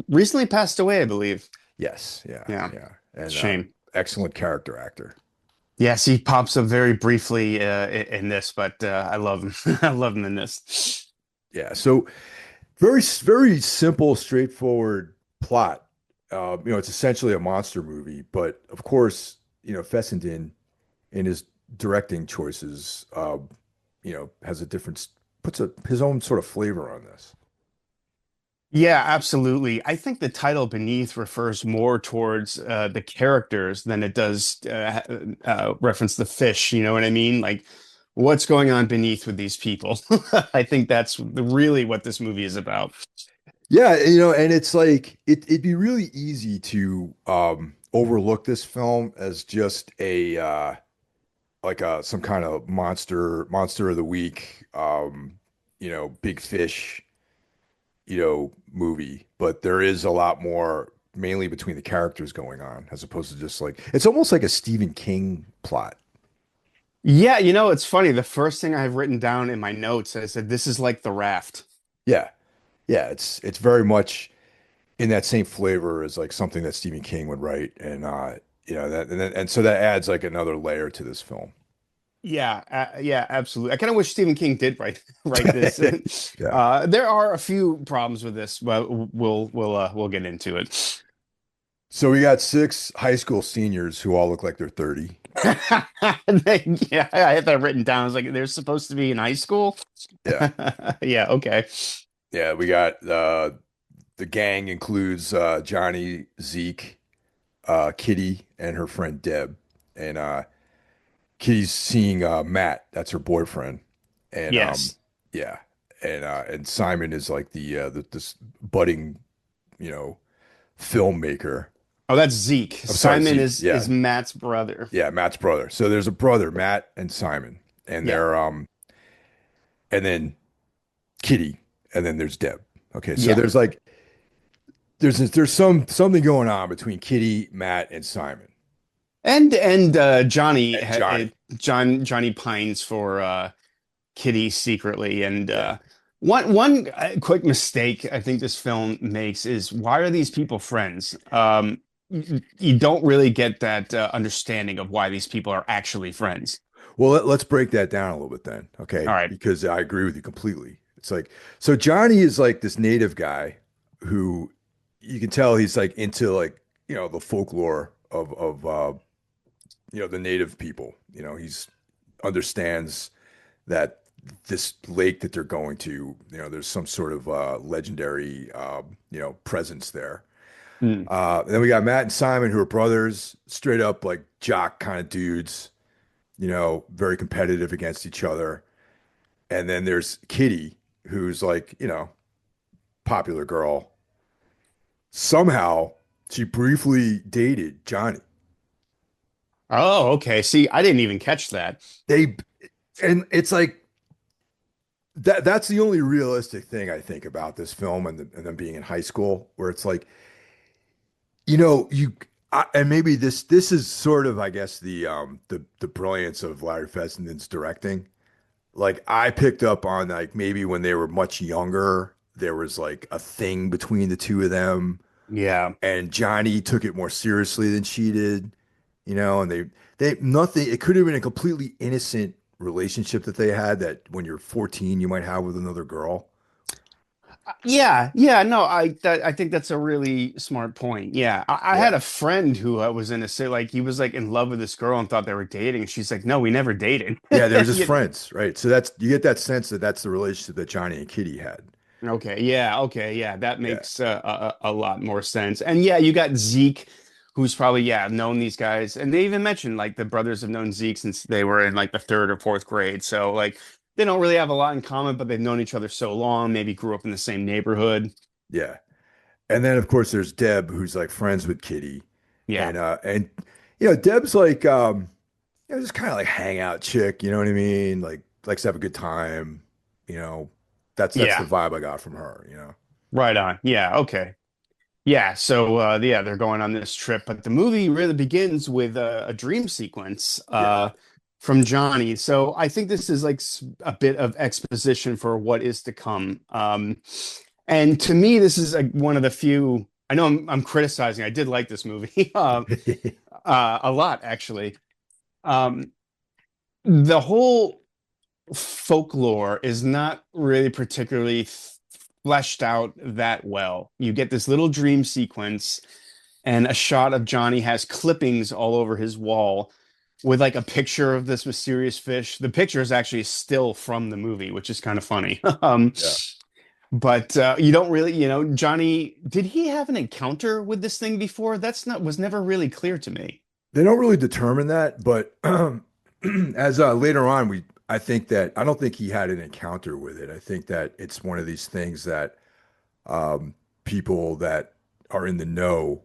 Recently passed away, I believe. Yes, yeah, Yeah, yeah, and shame. excellent character actor. Yes, he pops up very briefly in this, but I love him. I love him in this. Yeah, so very simple, straightforward plot. It's essentially a monster movie, but of course, Fessenden in his directing choices, has a different puts his own sort of flavor on this. Yeah, absolutely. I think the title Beneath refers more towards the characters than it does reference the fish. You know what I mean? Like, what's going on beneath with these people? I think that's really what this movie is about. Yeah, and it's like it'd be really easy to overlook this film as just a like some kind of monster of the week, big fish, movie. But there is a lot more mainly between the characters going on as opposed to just like it's almost like a Stephen King plot. Yeah, it's funny. The first thing I've written down in my notes, I said, this is like The Raft. Yeah. Yeah, it's very much in that same flavor as like something that Stephen King would write, and and so that adds like another layer to this film. Yeah, yeah, absolutely. I kind of wish Stephen King did write this. Yeah. There are a few problems with this, but we'll get into it. So we got six high school seniors who all look like they're 30. Yeah, I had that written down. I was like, they're supposed to be in high school. Yeah. Yeah, okay. Yeah, we got the gang includes Johnny, Zeke, Kitty, and her friend Deb. And Kitty's seeing Matt, that's her boyfriend. And Yes. yeah. And Simon is like the this budding, you know, filmmaker. Oh, that's Zeke. I'm sorry, Simon Zeke. is Matt's brother. Yeah, Matt's brother. So there's a brother, Matt and Simon, and Yeah. they're and then Kitty, and then there's Deb. Okay, so Yeah. there's like there's something going on between Kitty, Matt, and Simon And Johnny and Johnny. Johnny pines for Kitty secretly, and Yeah. one quick mistake I think this film makes is, why are these people friends? You don't really get that understanding of why these people are actually friends. Well, let's break that down a little bit then, okay? All right. Because I agree with you completely. It's like so Johnny is like this native guy who you can tell he's like into like the folklore of the native people. He's understands that this lake that they're going to, there's some sort of legendary, presence there. Mm. And then we got Matt and Simon, who are brothers, straight up like jock kind of dudes, very competitive against each other. And then there's Kitty, who's like, popular girl. Somehow she briefly dated Johnny. Oh, okay. See, I didn't even catch that. They, and it's like, that's the only realistic thing I think about this film and them being in high school, where it's like, and maybe this is sort of, I guess, the brilliance of Larry Fessenden's directing. Like I picked up on like maybe when they were much younger, there was like a thing between the two of them, Yeah. and Johnny took it more seriously than she did, and they nothing. It could have been a completely innocent relationship that they had that when you're 14 you might have with another girl. Yeah, yeah, no, I think that's a really smart point. Yeah, I had Yeah. a friend who was in a say like he was like in love with this girl and thought they were dating, and she's like, no, we never dated. Yeah, they were just You- friends, right? So that's you get that sense that that's the relationship that Johnny and Kitty had. Okay, yeah, that Yeah. makes a lot more sense. And yeah, you got Zeke, who's probably known these guys, and they even mentioned like the brothers have known Zeke since they were in like the third or fourth grade. So like they don't really have a lot in common, but they've known each other so long, maybe grew up in the same neighborhood. Yeah. And then of course there's Deb who's like friends with Kitty. Yeah. And Deb's like just kind of like hangout chick, you know what I mean? Like likes to have a good time, you know. That's the Yeah. vibe I got from her, you know. Right on. Yeah. Okay. Yeah. So, yeah, they're going on this trip, but the movie really begins with a dream sequence Yeah. from Johnny. So I think this is like a bit of exposition for what is to come. And to me, this is like one of the few. I know I'm criticizing. I did like this movie a lot, actually. Um, the whole folklore is not really particularly fleshed out that well. You get this little dream sequence, and a shot of Johnny has clippings all over his wall with like a picture of this mysterious fish. The picture is actually still from the movie, which is kind of funny. Yeah. But you don't really, Johnny, did he have an encounter with this thing before? That's not was never really clear to me. They don't really determine that, but as later on, I think that I don't think he had an encounter with it. I think that it's one of these things that um, people that are in the know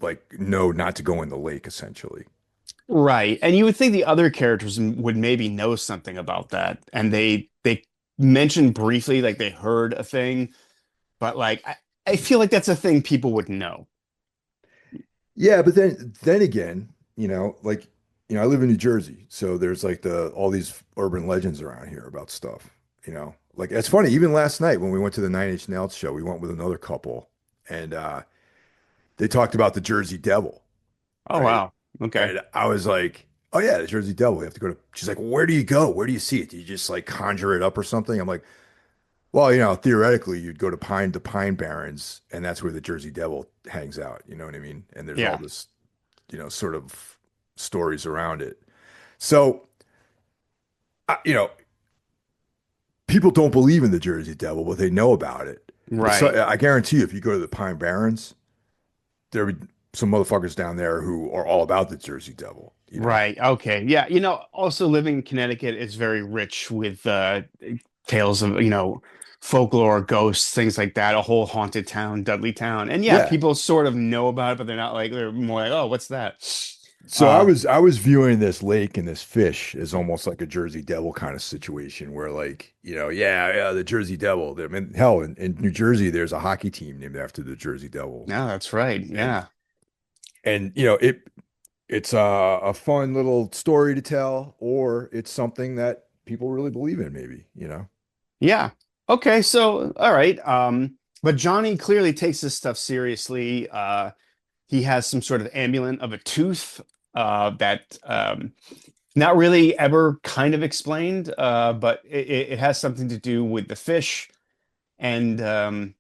like know not to go in the lake, essentially. Right. And you would think the other characters would maybe know something about that. And they mentioned briefly like they heard a thing, but like I feel like that's a thing people would know. Yeah, but then again, like I live in New Jersey, so there's like the all these urban legends around here about stuff. Like it's funny. Even last night when we went to the Nine Inch Nails show, we went with another couple, and they talked about the Jersey Devil, Oh right? wow. Okay. And I was like, "Oh yeah, the Jersey Devil. We have to go to." She's like, "Where do you go? Where do you see it? Do you just like conjure it up or something?" I'm like, "Well, theoretically, you'd go to Pine Barrens, and that's where the Jersey Devil hangs out. You know what I mean? And there's all Yeah. this, sort of stories around it. So, I- you know, people don't believe in the Jersey Devil, but they know about it. But Right. so I guarantee you, if you go to the Pine Barrens, there would some motherfuckers down there who are all about the Jersey Devil. Right. Okay. Yeah. Also living in Connecticut is very rich with tales of, folklore, ghosts, things like that. A whole haunted town, Dudley Town. And yeah, Yeah. people sort of know about it, but they're more like, oh, what's that? So I Uh, was I was viewing this lake and this fish as almost like a Jersey Devil kind of situation where like, yeah, the Jersey Devil. I mean, hell, in New Jersey, there's a hockey team named after the Jersey Devil. no, that's right. And Yeah. it's a fun little story to tell, or it's something that people really believe in, maybe. Yeah. Okay. So, all right. But Johnny clearly takes this stuff seriously. He has some sort of amulet of a tooth that not really ever kind of explained, but it has something to do with the fish. And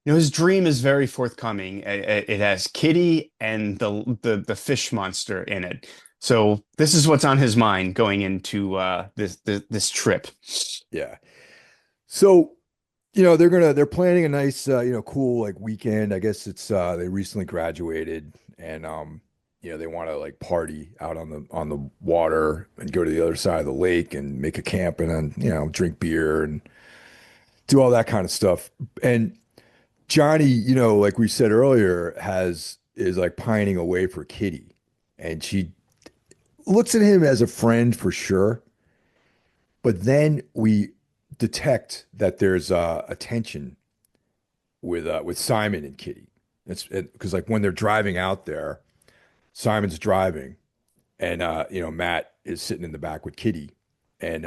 his dream is very forthcoming. It has Kitty and the fish monster in it. So this is what's on his mind going into this trip. Yeah. So, they're planning a nice, cool like weekend. I guess it's they recently graduated and they want to like party out on the water and go to the other side of the lake and make a camp and then, drink beer and do all that kind of stuff. And Johnny, like we said earlier, is like pining away for Kitty. And she looks at him as a friend for sure. But then we detect that there's a tension with Simon and Kitty. It's because like when they're driving out there, Simon's driving, and Matt is sitting in the back with Kitty, and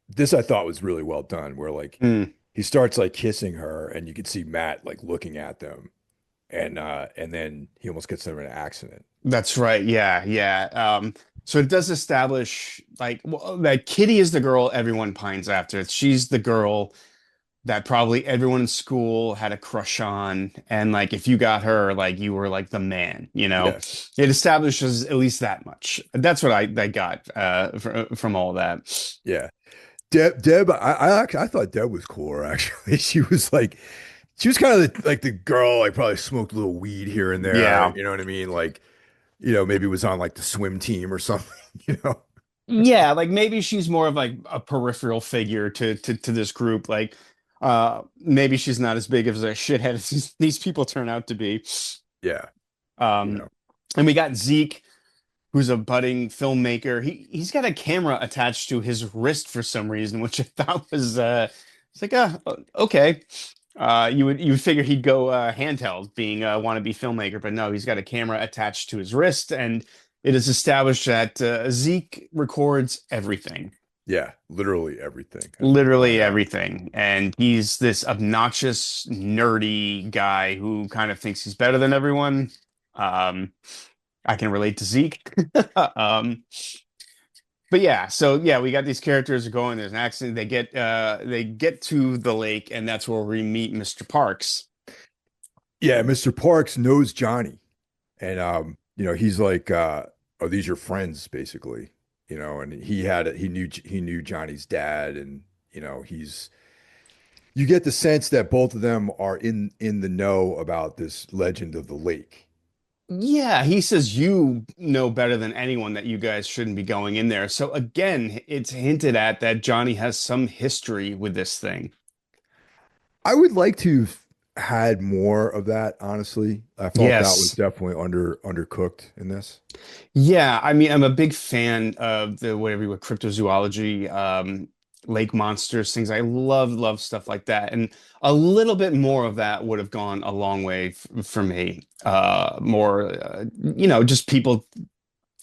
this I thought was really well done. Where like Mm, he starts like kissing her, and you can see Matt like looking at them, and then he almost gets them in an accident. that's right. Yeah, yeah. So it does establish like that Kitty is the girl everyone pines after. She's the girl that probably everyone in school had a crush on, and like if you got her, like you were like the man. Yeah, It establishes at least that much. That's what I got from all that. yeah. Deb, I thought Deb was cooler actually. She was kind of like the girl, like probably smoked a little weed here and there. Yeah. You know what I mean? Like, maybe was on like the swim team or something, you know? Yeah, like maybe she's more of like a peripheral figure to this group. Like maybe she's not as big of a shithead as these people turn out to be. Yeah, you Um know. and we got Zeke, who's a budding filmmaker. He's got a camera attached to his wrist for some reason, which I thought was it's like okay. You would figure he'd go handheld, being a wannabe filmmaker, but no, he's got a camera attached to his wrist, and it is established that Zeke records everything, Yeah, literally everything, as we literally find out. everything, and he's this obnoxious, nerdy guy who kind of thinks he's better than everyone. Um, I can relate to Zeke. um, but yeah, so yeah, we got these characters going. There's an accident. They get to the lake, and that's where we meet Mr. Parks. Yeah, Mr. Parks knows Johnny, and he's like, "Are these your friends?" Basically, and he knew Johnny's dad, and he's you get the sense that both of them are in the know about this legend of the lake. Yeah, he says you know better than anyone that you guys shouldn't be going in there. So again, it's hinted at that Johnny has some history with this thing. I would like to have had more of that, honestly. I thought that was Yes. definitely undercooked in this. Yeah, I mean, I'm a big fan of the whatever you would cryptozoology, lake monsters, things. I love stuff like that, and a little bit more of that would have gone a long way for me. More, just people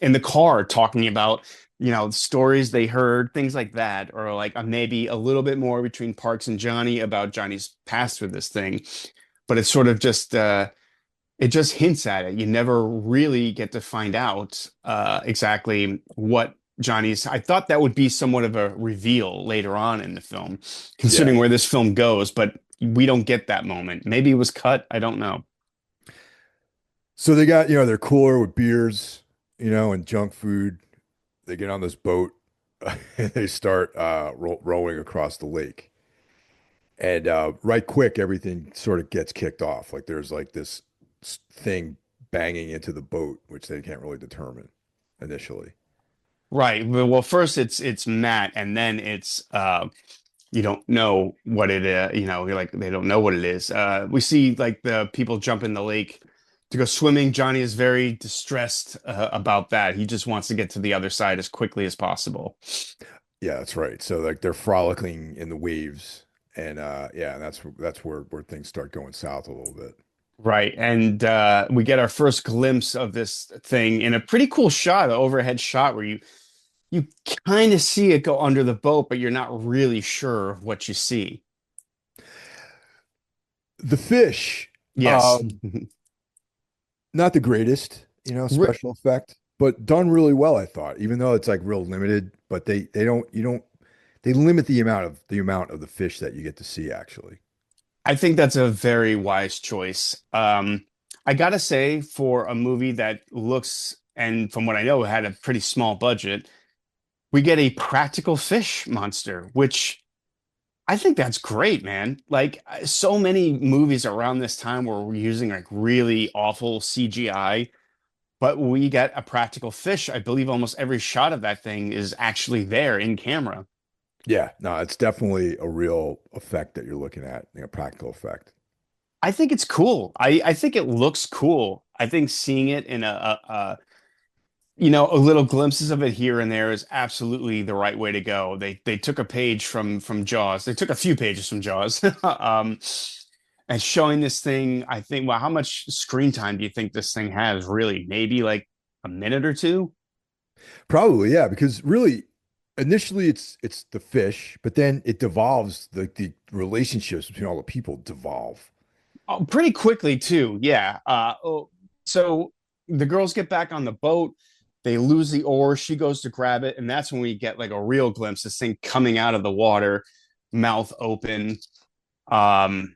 in the car talking about, stories they heard, things like that, or like maybe a little bit more between Parks and Johnny about Johnny's past with this thing. But it's sort of just it just hints at it. You never really get to find out exactly what Johnny's. I thought that would be somewhat of a reveal later on in the film, Yeah. considering where this film goes, but we don't get that moment. Maybe it was cut. I don't know. So they got, their cooler with beers, and junk food. They get on this boat and they start rowing across the lake. And right quick, everything sort of gets kicked off. Like there's like this thing banging into the boat, which they can't really determine initially. Right. Well, first it's Matt, and then it's you don't know what it is. You're like they don't know what it is. We see like the people jump in the lake to go swimming. Johnny is very distressed about that. He just wants to get to the other side as quickly as possible. Yeah, that's right. So like they're frolicking in the waves, and yeah, that's where things start going south a little bit. Right. And we get our first glimpse of this thing in a pretty cool shot, an overhead shot where you kind of see it go under the boat, but you're not really sure of what you see. The fish, Yes. um, not the greatest, Re- special effect, but done really well, I thought. Even though it's like real limited, but they don't you don't they limit the amount of the fish that you get to see actually. I think that's a very wise choice. I gotta say, for a movie that looks, and from what I know, had a pretty small budget, we get a practical fish monster, which I think that's great, man. Like so many movies around this time where we're using like really awful CGI, but we get a practical fish. I believe almost every shot of that thing is actually there in camera. Yeah, no, it's definitely a real effect that you're looking at, practical effect. I think it's cool. I think it looks cool. I think seeing it in a little glimpses of it here and there is absolutely the right way to go. They took a page from Jaws. They took a few pages from Jaws. And showing this thing, I think, well, how much screen time do you think this thing has really? Maybe like a minute or two? Probably, yeah, because really initially it's the fish, but then it devolves, the relationships between all the people devolve. Oh, pretty quickly too. Yeah. So the girls get back on the boat. They lose the oar. She goes to grab it, and that's when we get like a real glimpse. This thing coming out of the water, mouth open. Um,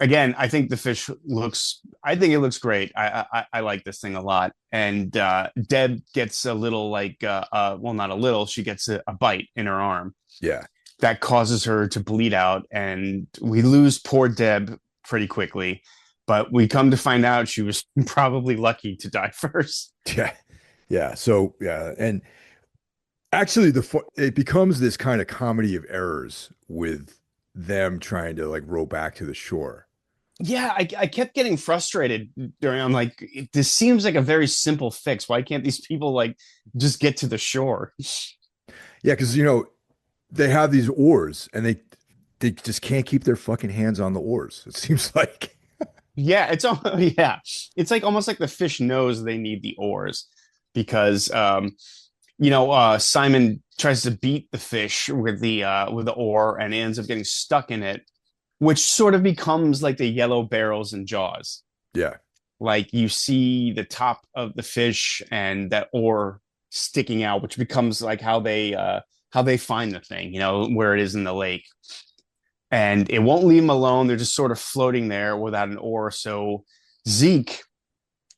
Again, I think the fish looks. I think it looks great. I like this thing a lot. And Deb gets a little like, well, not a little. She gets a bite in her arm Yeah. that causes her to bleed out, and we lose poor Deb pretty quickly. But we come to find out she was probably lucky to die first. Yeah. Yeah. So, yeah, and Actually, it becomes this kind of comedy of errors with them trying to like row back to the shore. Yeah, I kept getting frustrated during. I'm like, this seems like a very simple fix. Why can't these people like just get to the shore? Yeah, because they have these oars and they just can't keep their fucking hands on the oars. It seems like. Yeah, yeah, it's like almost like the fish knows they need the oars because Simon tries to beat the fish with the oar and ends up getting stuck in it, which sort of becomes like the yellow barrels and Jaws. Yeah, Like you see the top of the fish and that oar sticking out, which becomes like how they find the thing, where it is in the lake. And it won't leave them alone. They're just sort of floating there without an oar. So Zeke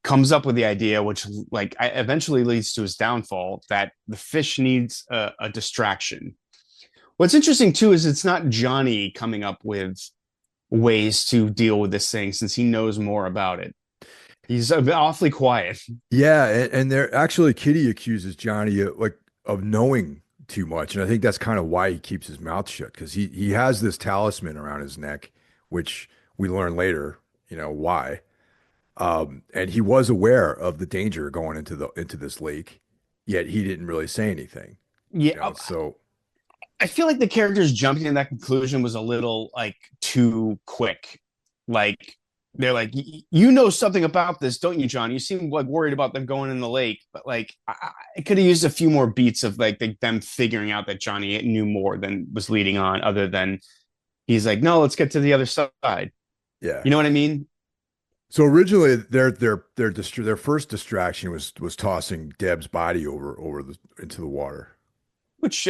comes up with the idea, which like eventually leads to his downfall, that the fish needs a distraction. What's interesting too is it's not Johnny coming up with ways to deal with this thing since he knows more about it. He's awfully quiet. yeah, and they're actually Kitty accuses Johnny of knowing too much, and I think that's kind of why he keeps his mouth shut because he has this talisman around his neck, which we learn later, why. And he was aware of the danger going into this lake, yet he didn't really say anything. Yeah, So I feel like the characters jumping to that conclusion was a little like too quick. Like they're like, you know something about this, don't you, John? You seem like worried about them going in the lake, but like I could have used a few more beats of like them figuring out that Johnny knew more than was leading on, other than he's like, no, let's get to the other side. yeah. You know what I mean? So originally, their first distraction was tossing Deb's body into the water. Which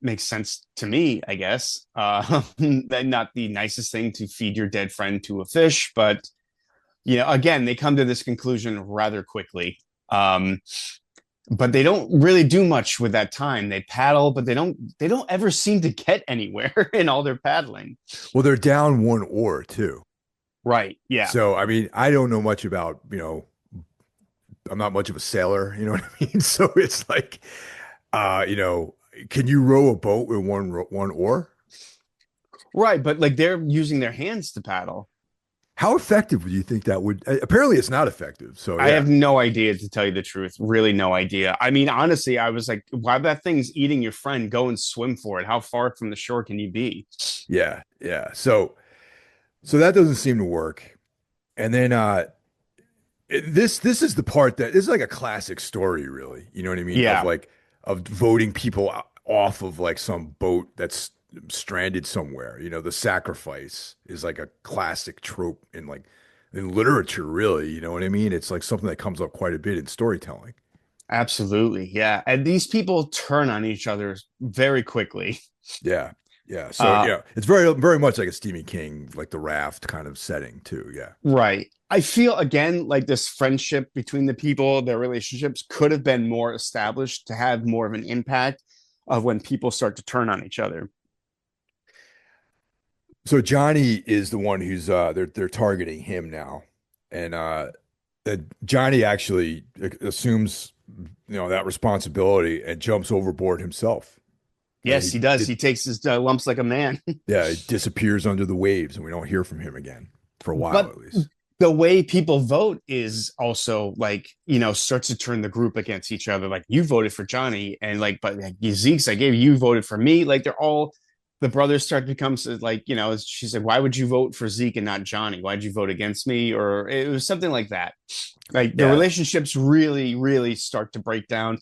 makes sense to me, I guess. Not the nicest thing to feed your dead friend to a fish, but again, they come to this conclusion rather quickly. But they don't really do much with that time. They paddle, but they don't ever seem to get anywhere in all their paddling. Well, they're down one oar too. Right. Yeah. So I mean, I don't know much about I'm not much of a sailor. You know what I mean? So it's like, can you row a boat with one oar? Right, but like they're using their hands to paddle. How effective do you think that would? Apparently, it's not effective. So I yeah, have no idea, to tell you the truth. Really, no idea. I mean, honestly, I was like, "Why that thing's eating your friend? Go and swim for it. How far from the shore can you be?" yeah, yeah. So that doesn't seem to work. And then this is the part that this is like a classic story, really. You know what I mean? Yeah, Of voting people off of like some boat that's stranded somewhere. The sacrifice is like a classic trope in literature, really. You know what I mean? It's like something that comes up quite a bit in storytelling. absolutely. Yeah, and these people turn on each other very quickly. Yeah. Yeah. So Uh, yeah, it's very, very much like a Stephen King, like the raft kind of setting too. Yeah. right. I feel again like this friendship between the people, their relationships could have been more established to have more of an impact of when people start to turn on each other. So Johnny is the one who's they're targeting him now. And Johnny actually assumes that responsibility and jumps overboard himself. And Yes, he does. He takes his lumps like a man. yeah, it disappears under the waves and we don't hear from him again for a while But at least. the way people vote is also like, starts to turn the group against each other. Like you voted for Johnny, and like, but like Zeke's, I gave you voted for me. Like they're all the brothers start to become like, she said, why would you vote for Zeke and not Johnny? Why'd you vote against me? Or it was something like that. Like the Yeah. relationships really, really start to break down,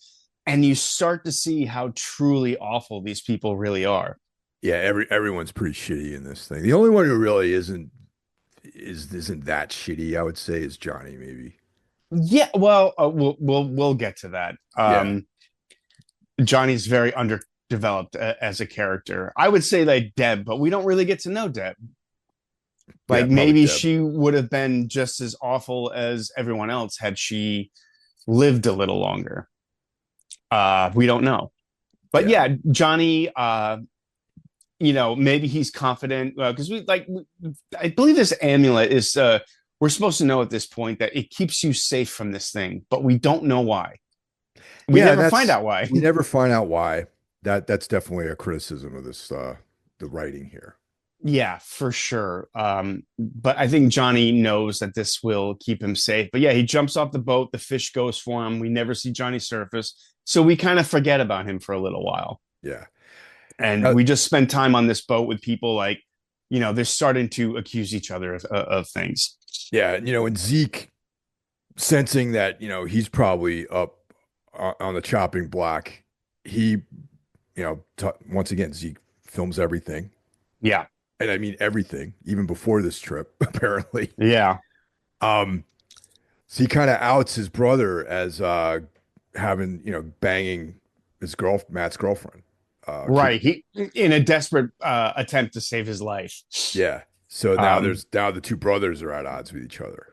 and you start to see how truly awful these people really are. Yeah, everyone's pretty shitty in this thing. The only one who really isn't that shitty, I would say, is Johnny, maybe. Yeah, well, we'll get to that. Yeah. Johnny's very underdeveloped as a character. I would say like Deb, but we don't really get to know Deb. Yeah, Like probably maybe Deb. she would have been just as awful as everyone else had she lived a little longer. We don't know. But Yeah. yeah, Johnny, maybe he's confident because I believe this amulet is we're supposed to know at this point that it keeps you safe from this thing, but we don't know why. We Yeah, and never find that's out why. we never find out why. That's definitely a criticism of this the writing here. Yeah, for sure. But I think Johnny knows that this will keep him safe. But yeah, he jumps off the boat. The fish goes for him. We never see Johnny surface. So we kind of forget about him for a little while. Yeah. And Now, we just spend time on this boat with people like, they're starting to accuse each other of things. yeah, and Zeke sensing that, he's probably up on the chopping block, he, once again, Zeke films everything. Yeah. And I mean everything, even before this trip, apparently. Yeah. Um, so he kind of outs his brother as having, banging Matt's girlfriend. Right. He in a desperate attempt to save his life. Yeah. So Um, now the two brothers are at odds with each other.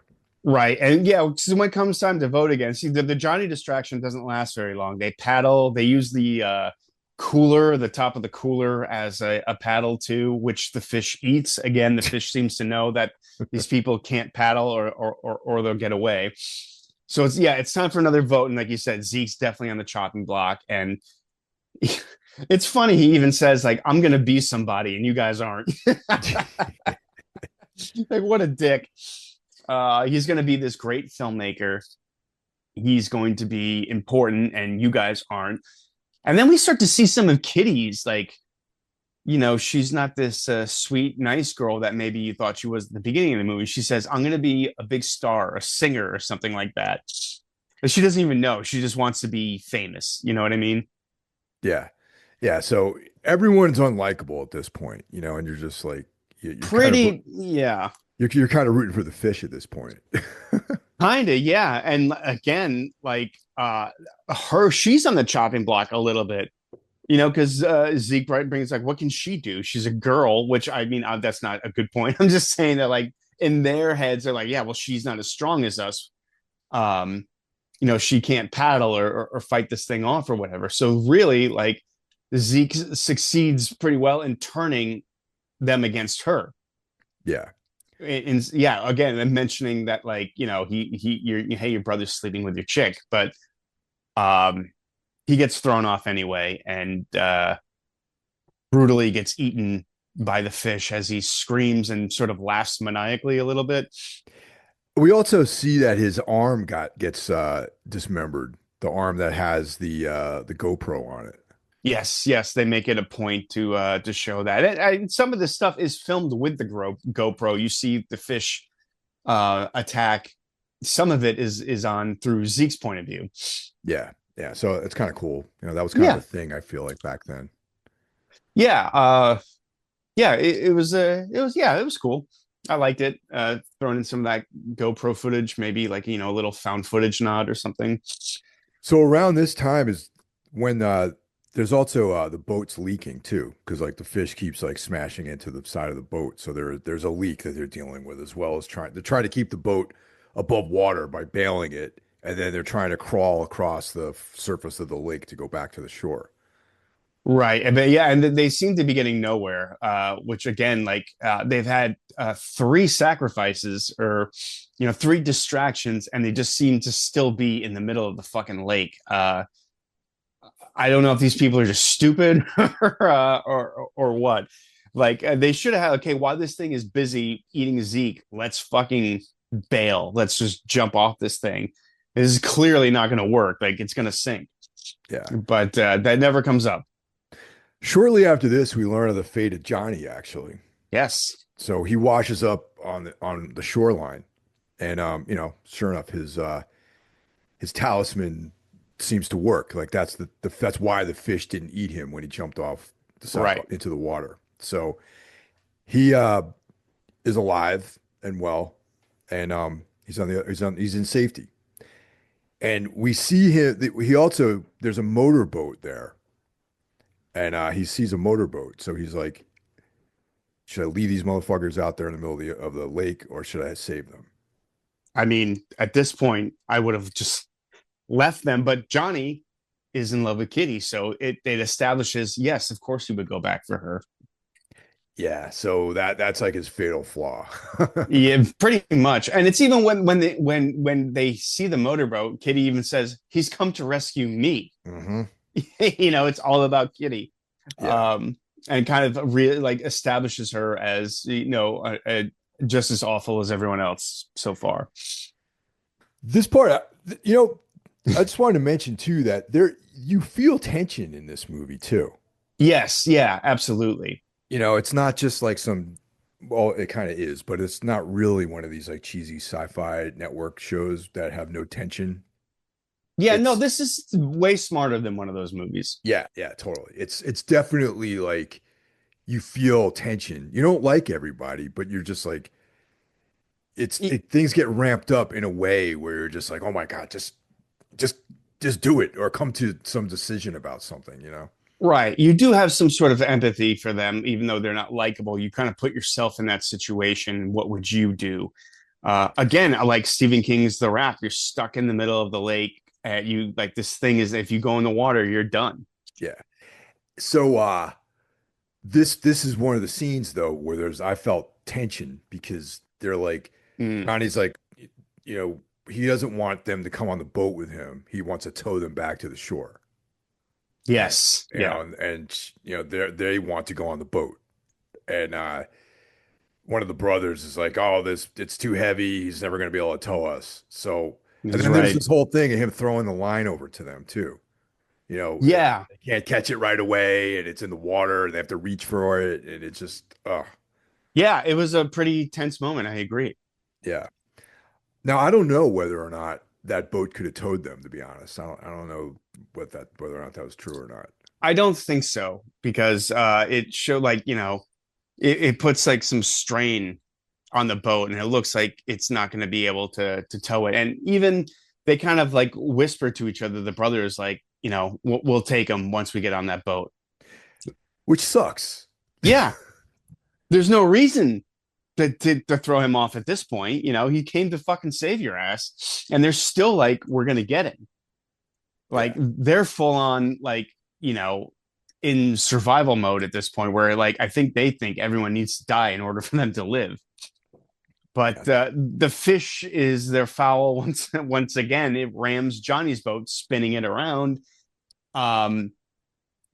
Right. And yeah, so when it comes time to vote again, see the Johnny distraction doesn't last very long. They paddle, they use the cooler, the top of the cooler as a paddle too, which the fish eats. Again, the fish seems to know that these people can't paddle or they'll get away. So it's time for another vote. And like you said, Zeke's definitely on the chopping block. And it's funny, he even says, like, I'm gonna be somebody and you guys aren't. Like, what a dick. He's going to be this great filmmaker. He's going to be important, and you guys aren't. And then we start to see some of Kitty's, like, she's not this sweet, nice girl that maybe you thought she was at the beginning of the movie. She says, I'm going to be a big star, a singer, or something like that. But she doesn't even know. She just wants to be famous. You know what I mean? Yeah. Yeah. So everyone's unlikable at this point, and you're just like, you're kind of, Yeah. you're kind of rooting for the fish at this point. Kind of, yeah. And again, like she's on the chopping block a little bit, because Zeke Bright brings like, what can she do? She's a girl, which I mean, that's not a good point. I'm just saying that, like, in their heads, they're like, yeah, well, she's not as strong as us. Um, she can't paddle or fight this thing off or whatever. So really, like, Zeke succeeds pretty well in turning them against her. Yeah. And yeah, again, I'm mentioning that, like, hey, your brother's sleeping with your chick, but he gets thrown off anyway and brutally gets eaten by the fish as he screams and sort of laughs maniacally a little bit. We also see that his arm gets dismembered, the arm that has the GoPro on it. Yes, they make it a point to show that. And some of this stuff is filmed with the GoPro. You see the fish attack. Some of it is on through Zeke's point of view. Yeah. Yeah. So it's kind of cool. That was kind of a thing, I feel like, back then. Yeah. Yeah, it was cool. I liked it. Throwing in some of that GoPro footage, maybe like, a little found footage nod or something. So around this time is when there's also the boat's leaking too, because like the fish keeps like smashing into the side of the boat. So there's a leak that they're dealing with, as well as trying to keep the boat above water by bailing it, and then they're trying to crawl across the surface of the lake to go back to the shore. Right. And they seem to be getting nowhere, which again, like, they've had three sacrifices or, three distractions, and they just seem to still be in the middle of the fucking lake. I don't know if these people are just stupid or what. Like, they should have had, okay, while this thing is busy eating Zeke, let's fucking bail. Let's just jump off this thing. This is clearly not going to work. Like, it's going to sink. Yeah. But that never comes up. Shortly after this, we learn of the fate of Johnny, actually. Yes. So he washes up on the shoreline, and sure enough, his talisman seems to work. Like that's why the fish didn't eat him when he jumped off the side Right. into the water. So he is alive and well, and he's in safety. And we see him. He also there's a motorboat there, and he sees a motorboat. So he's like, should I leave these motherfuckers out there in the middle of the lake, or should I save them? I mean, at this point, I would have just left them. But Johnny is in love with Kitty, so it establishes, yes, of course, he would go back for her. Yeah, so that's like his fatal flaw. Yeah, pretty much. And it's even when they see the motorboat, Kitty even says he's come to rescue me. Hmm. It's all about Kitty. Yeah. Um, and kind of really like establishes her as just as awful as everyone else so far. This part, I just wanted to mention too that there you feel tension in this movie too. Yes, yeah, absolutely. It's not just like some, well, it kind of is, but it's not really one of these like cheesy sci-fi network shows that have no tension. Yeah, no, It's this is way smarter than one of those movies. Yeah, yeah, totally. It's definitely like you feel tension. You don't like everybody, but you're just like things get ramped up in a way where you're just like, oh my God, just just do it or come to some decision about something. Right. You do have some sort of empathy for them, even though they're not likable. You kind of put yourself in that situation. What would you do? Again, like Stephen King's The Raft, you're stuck in the middle of the lake. And you like this thing is if you go in the water, you're done. Yeah. So this is one of the scenes though where I felt tension because they're like Mm, Johnny's like he doesn't want them to come on the boat with him. He wants to tow them back to the shore. And yes. Yeah. they want to go on the boat. And one of the brothers is like, "Oh, this it's too heavy. He's never going to be able to tow us." So, and He's then there's right. this whole thing of him throwing the line over to them too. Yeah. They can't catch it right away, and it's in the water, and they have to reach for it, and it's just, Yeah. It was a pretty tense moment. I agree. yeah. Now I don't know whether or not that boat could have towed them. To be honest, I don't know whether or not that was true or not. I don't think so because it showed like, it puts like some strain on the boat and it looks like it's not going to be able to tow it. And even they kind of like whisper to each other, the brothers, like, we'll take them once we get on that boat. Which sucks. Yeah. There's no reason to throw him off at this point. He came to fucking save your ass. And they're still like, we're going to get him. Like Yeah, they're full on like, in survival mode at this point where like I think they think everyone needs to die in order for them to live. yeah, But the fish is their foul once again. It rams Johnny's boat, spinning it around. Um,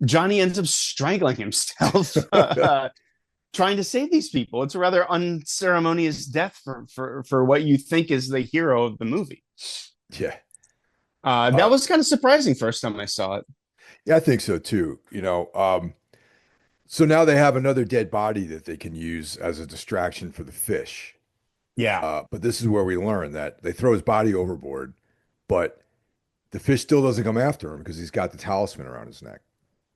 Johnny ends up strangling himself, trying to save these people. It's a rather unceremonious death for what you think is the hero of the movie. yeah. That was kind of surprising first time I saw it. Yeah, I think so too. So now they have another dead body that they can use as a distraction for the fish. Yeah. But this is where we learn that they throw his body overboard, but the fish still doesn't come after him because he's got the talisman around his neck.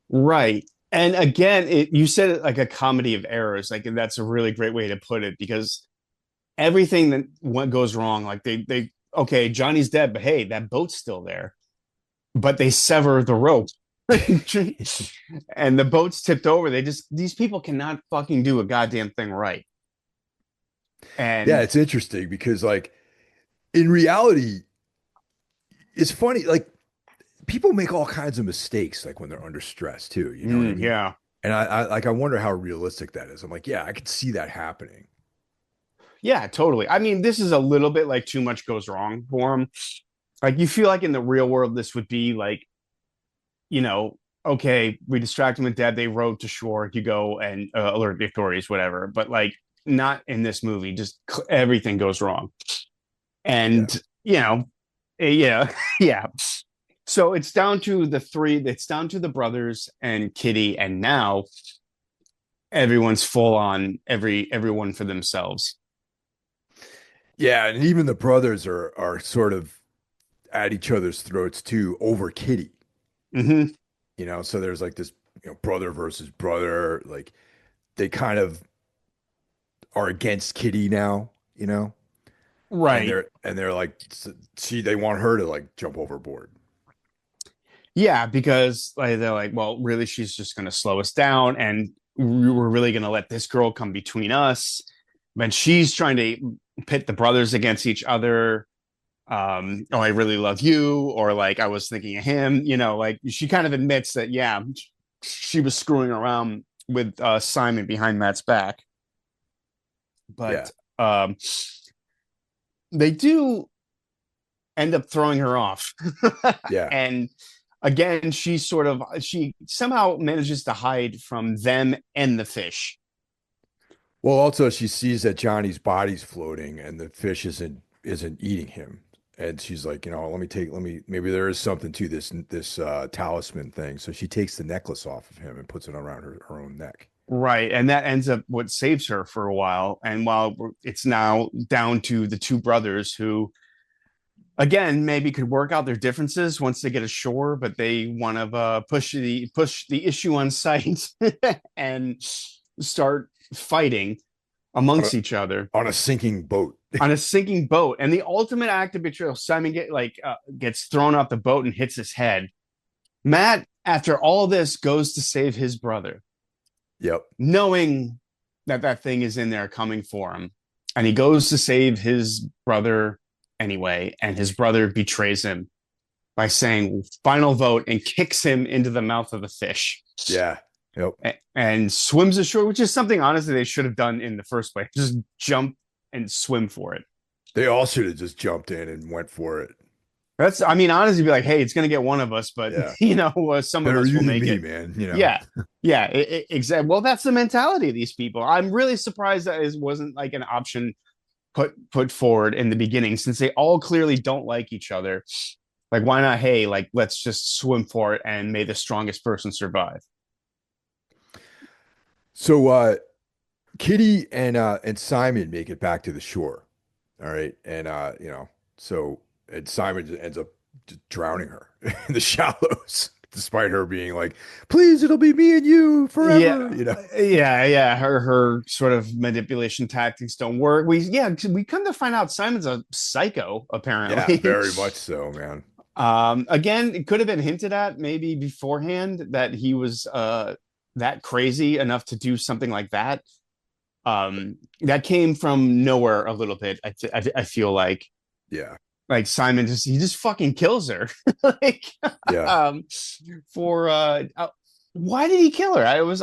Right. And again, you said it like a comedy of errors. Like that's a really great way to put it because everything that what goes wrong, like they okay, Johnny's dead, but hey, that boat's still there. But they sever the rope. And the boat's tipped over. These people cannot fucking do a goddamn thing right. Yeah, And it's interesting because like in reality, it's funny. Like people make all kinds of mistakes like when they're under stress too. You know what I mean? yeah. And I wonder how realistic that is. I'm like, yeah, I could see that happening. Yeah, totally. I mean, this is a little bit like too much goes wrong for him. Like you feel like in the real world, this would be like, okay, we distract him with dad. They rowed to shore. You go and alert the authorities, whatever. But like, not in this movie. Just everything goes wrong, Yeah. and yeah, yeah. So it's down to the three. It's down to the brothers and Kitty, and now everyone's full on everyone for themselves. Yeah, and even the brothers are sort of at each other's throats too over Kitty. Hmm. So there's like this, brother versus brother, like they kind of are against Kitty now, and Right. they're like they want her to like jump overboard. Yeah, because like they're like, well, really, she's just going to slow us down, and we're really going to let this girl come between us. But she's trying to pit the brothers against each other. Oh, I really love you, or like I was thinking of him. Like she kind of admits that, yeah, she was screwing around with Simon behind Matt's back. Yeah. But they do end up throwing her off. Yeah. And again, she somehow manages to hide from them and the fish. Well, also she sees that Johnny's body's floating and the fish isn't eating him. And she's like, maybe there is something to this talisman thing. So she takes the necklace off of him and puts it around her own neck. Right. And that ends up what saves her for a while. And while it's now down to the two brothers who, again, maybe could work out their differences once they get ashore, but they want to push the issue on site and start fighting amongst each other On a sinking boat. on a sinking boat. And the ultimate act of betrayal, Simon gets thrown off the boat and hits his head. Matt, after all this, goes to save his brother, Yep. knowing that thing is in there coming for him. And he goes to save his brother anyway, and his brother betrays him by saying final vote and kicks him into the mouth of the fish. Yeah. Yep. And swims ashore, which is something honestly they should have done in the first place. Just jump and swim for it. They all should have just jumped in and went for it. Honestly, be like, hey, it's gonna get one of us, but Yeah. Some Better of us you will than make me, it. man. Yeah, exactly. Well, that's the mentality of these people. I'm really surprised that it wasn't like an option put forward in the beginning, since they all clearly don't like each other. Like, why not? Hey, like, let's just swim for it and may the strongest person survive. So Kitty and Simon make it back to the shore. All right. And and Simon just ends up just drowning her in the shallows, despite her being like, please, it'll be me and you forever. Yeah. Her sort of manipulation tactics don't work. We come to find out Simon's a psycho, apparently. Yeah, very much so, man. Again, it could have been hinted at maybe beforehand that he was that crazy enough to do something like that. That came from nowhere a little bit. I feel like. Yeah. Like Simon he just fucking kills her. Like, yeah. Why did he kill her? There's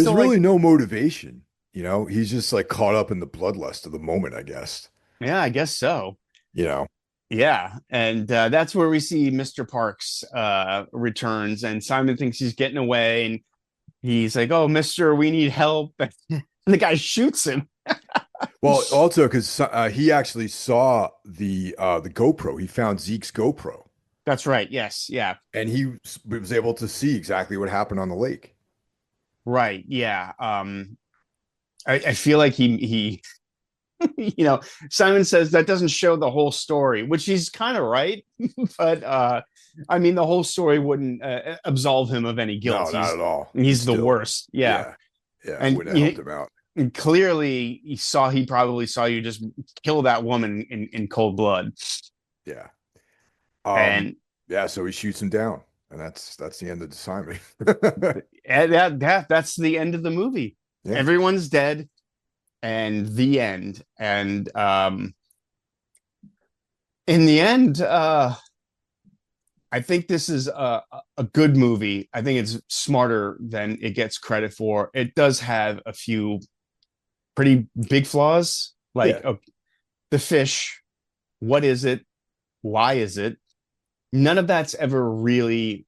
really no motivation. He's just like caught up in the bloodlust of the moment, I guess. Yeah, I guess so. Yeah, and that's where we see Mr. Parks returns, and Simon thinks he's getting away, and he's like, "Oh, Mister, we need help," and the guy shoots him. Well, also because he actually saw the GoPro. He found Zeke's GoPro. That's right. Yes. Yeah. And he was able to see exactly what happened on the lake. Right. Yeah. I feel like he Simon says that doesn't show the whole story, which he's kind of right. But the whole story wouldn't absolve him of any guilt. No, not at all. He's the worst. Yeah. Yeah. And would have helped him out. And clearly he probably saw you just kill that woman in cold blood. Yeah. So he shoots him down, and that's the end of the Simon. And that's the end of the movie. Yeah. Everyone's dead, and the end. And in the end, I think this is a good movie. I think it's smarter than it gets credit for. It does have a few pretty big flaws, like the fish. What is it? Why is it? None of that's ever really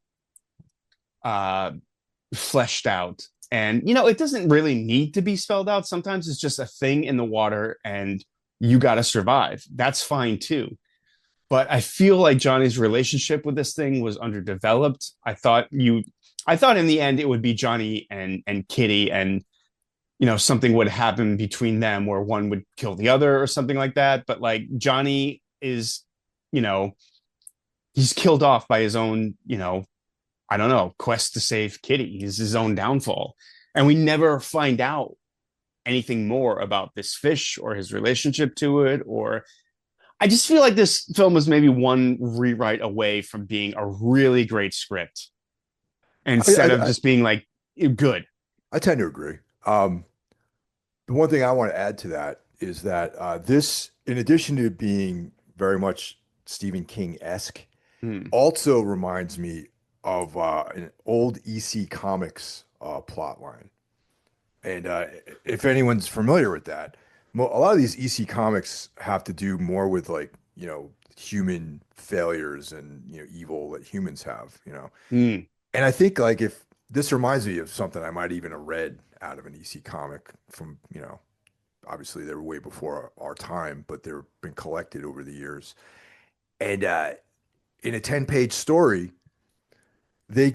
fleshed out. And, it doesn't really need to be spelled out. Sometimes it's just a thing in the water and you got to survive. That's fine too. But I feel like Johnny's relationship with this thing was underdeveloped. I thought in the end it would be Johnny and Kitty, and something would happen between them where one would kill the other or something like that. But like Johnny is, he's killed off by his own, I don't know, quest to save Kitty. He's his own downfall. And we never find out anything more about this fish or his relationship to it. Or I just feel like this film was maybe one rewrite away from being a really great script instead of just being like good. I tend to agree. The one thing I want to add to that is that this, in addition to being very much Stephen King-esque, also reminds me of an old EC Comics plot line. And if anyone's familiar with that, a lot of these EC comics have to do more with like, human failures and, evil that humans have, Hmm. And I think like if this reminds me of something I might even have read out of an EC comic from, obviously they were way before our time, but they've been collected over the years. And in a 10-page story, they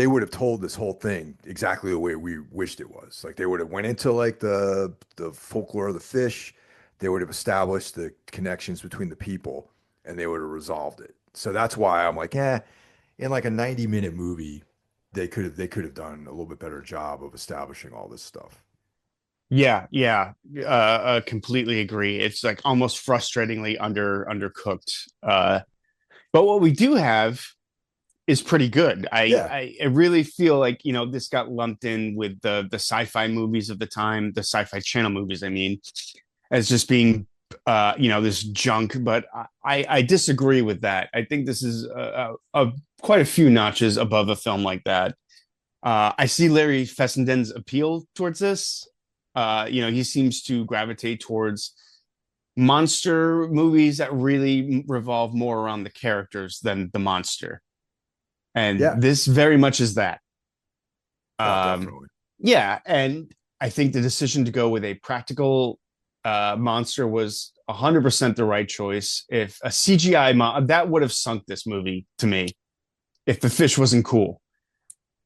would have told this whole thing exactly the way we wished it was. Like they would have went into like the folklore of the fish, they would have established the connections between the people, and they would have resolved it. So that's why I'm like, in like a 90-minute movie, they could have done a little bit better job of establishing all this stuff. Yeah, yeah, completely agree. It's like almost frustratingly undercooked. But what we do have is pretty good. Yeah, I really feel like this got lumped in with the sci-fi movies of the time, the sci-fi channel movies. I mean, as just being this junk. But I disagree with that. I think this is quite a few notches above a film like that. I see Larry Fessenden's appeal towards this. He seems to gravitate towards monster movies that really revolve more around the characters than the monster. And yeah, this very much is that. oh, Um, definitely. yeah, and I think the decision to go with a practical monster was 100% the right choice. If a CGI that would have sunk this movie to me if the fish wasn't cool.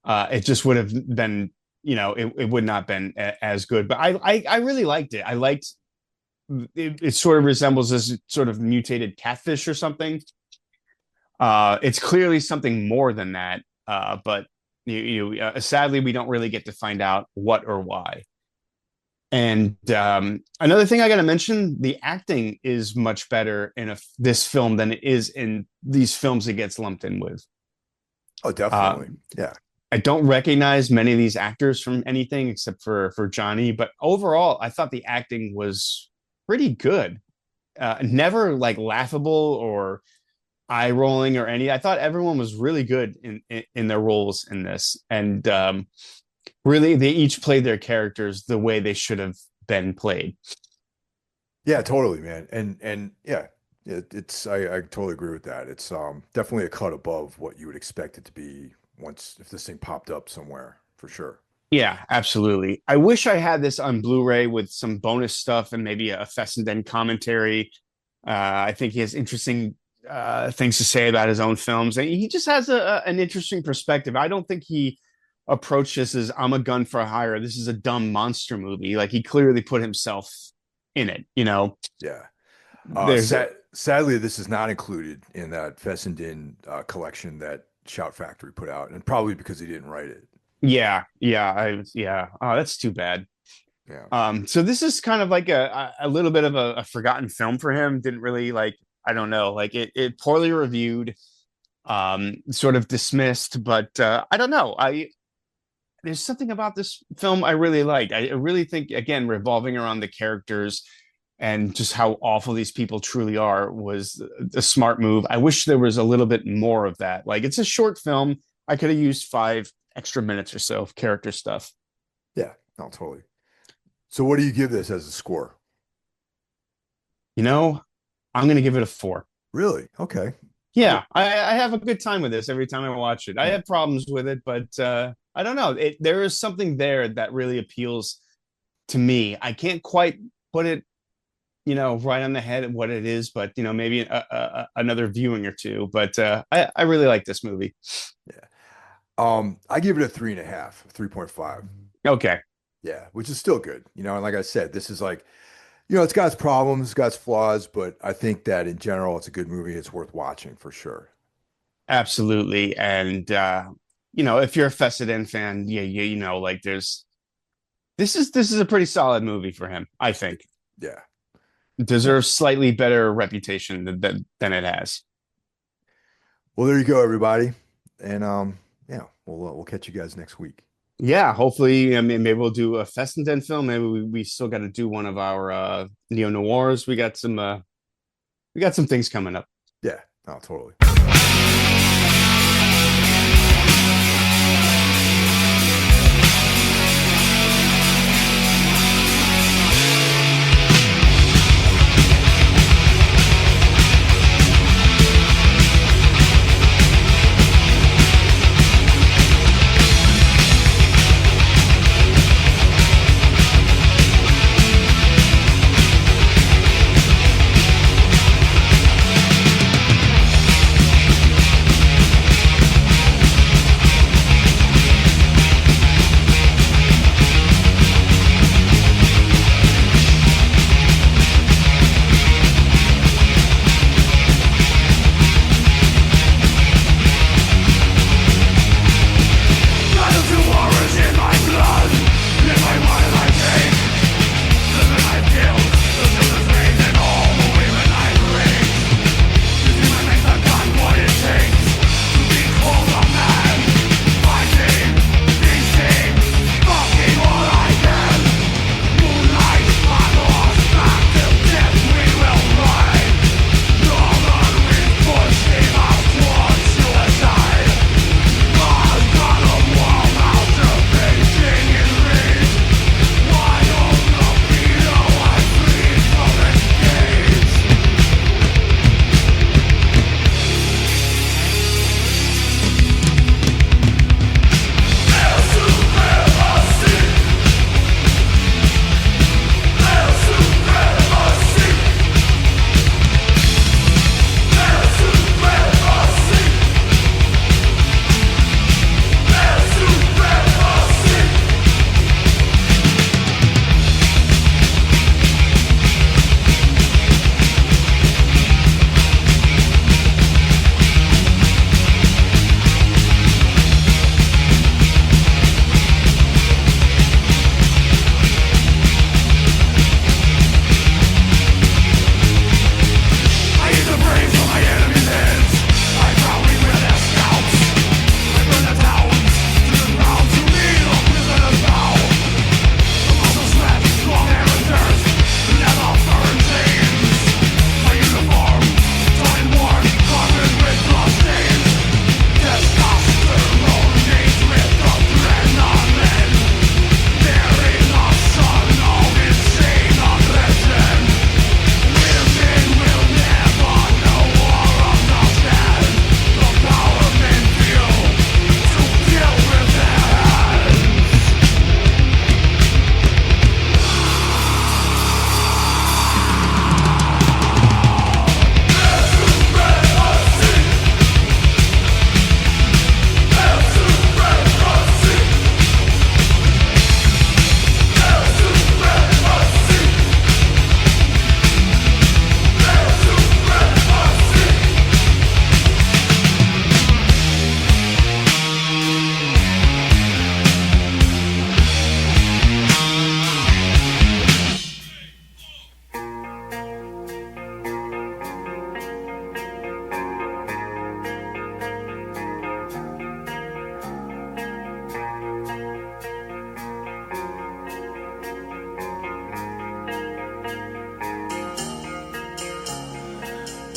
It just would have been, it would not been as good. But I really liked it. I liked it sort of resembles this sort of mutated catfish or something. It's clearly something more than that. But sadly, we don't really get to find out what or why. And another thing I got to mention: the acting is much better in this film than it is in these films it gets lumped in with. Oh, Uh, definitely. Yeah. I don't recognize many of these actors from anything except for Johnny, but overall, I thought the acting was pretty good. Never like laughable or eye rolling or any. I thought everyone was really good in their roles in this, and really they each played their characters the way they should have been played. Yeah, totally, man. And yeah, it's I totally agree with that. It's definitely a cut above what you would expect it to be once if this thing popped up somewhere for sure. Yeah, absolutely. I wish I had this on Blu-ray with some bonus stuff and maybe a Fessenden commentary. I think he has interesting things to say about his own films, and he just has an interesting perspective. I don't think he approached this as I'm a gun for hire. This is a dumb monster movie. Like he clearly put himself in it. Yeah. There's that. Sadly, this is not included in that Fessenden collection that Shout Factory put out, and probably because he didn't write it. Yeah, yeah, yeah. Oh, that's too bad. Yeah. So this is kind of like a little bit of a forgotten film for him. Didn't really like, I don't know, like it poorly reviewed, sort of dismissed, but I don't know. There's something about this film I really liked. I really think again, revolving around the characters and just how awful these people truly are was a smart move. I wish there was a little bit more of that. Like it's a short film. I could have used 5 extra minutes or so of character stuff. Yeah. No, totally. So, what do you give this as a score? You know, I'm gonna give it a 4. Really? Okay. Cool. Yeah, I have a good time with this every time I watch it. I Yeah. have problems with it, but I don't know. There is something there that really appeals to me. I can't quite put it, right on the head of what it is, but maybe another viewing or two. But I really like this movie. Yeah. I give it a 3.5, 3.5. Okay, Yeah, which is still good. And like I said, this is like, it's got its problems, it's got its flaws, but I think that in general, it's a good movie. It's worth watching for sure. absolutely. And if you're a Fessenden fan, yeah, like this is a pretty solid movie for him. I think Yeah. Yeah. deserves slightly better reputation than it has. Well, there you go, everybody. And yeah, we'll catch you guys next week. Yeah, hopefully, I mean, maybe we'll do a Fessenden film. Maybe we still got to do one of our neo noirs. We got some things coming up. Yeah, no, totally.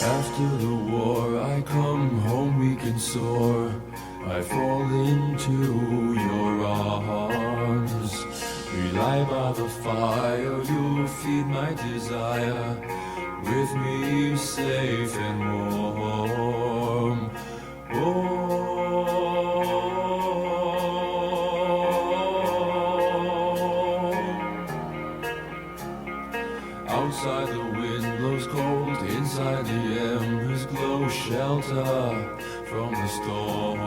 After the war, I come home weak and sore. I fall into your arms. We lie by the fire, you feed my desire. With me safe and warm. Outside the wind blows cold, inside the embers glow shelter from the storm.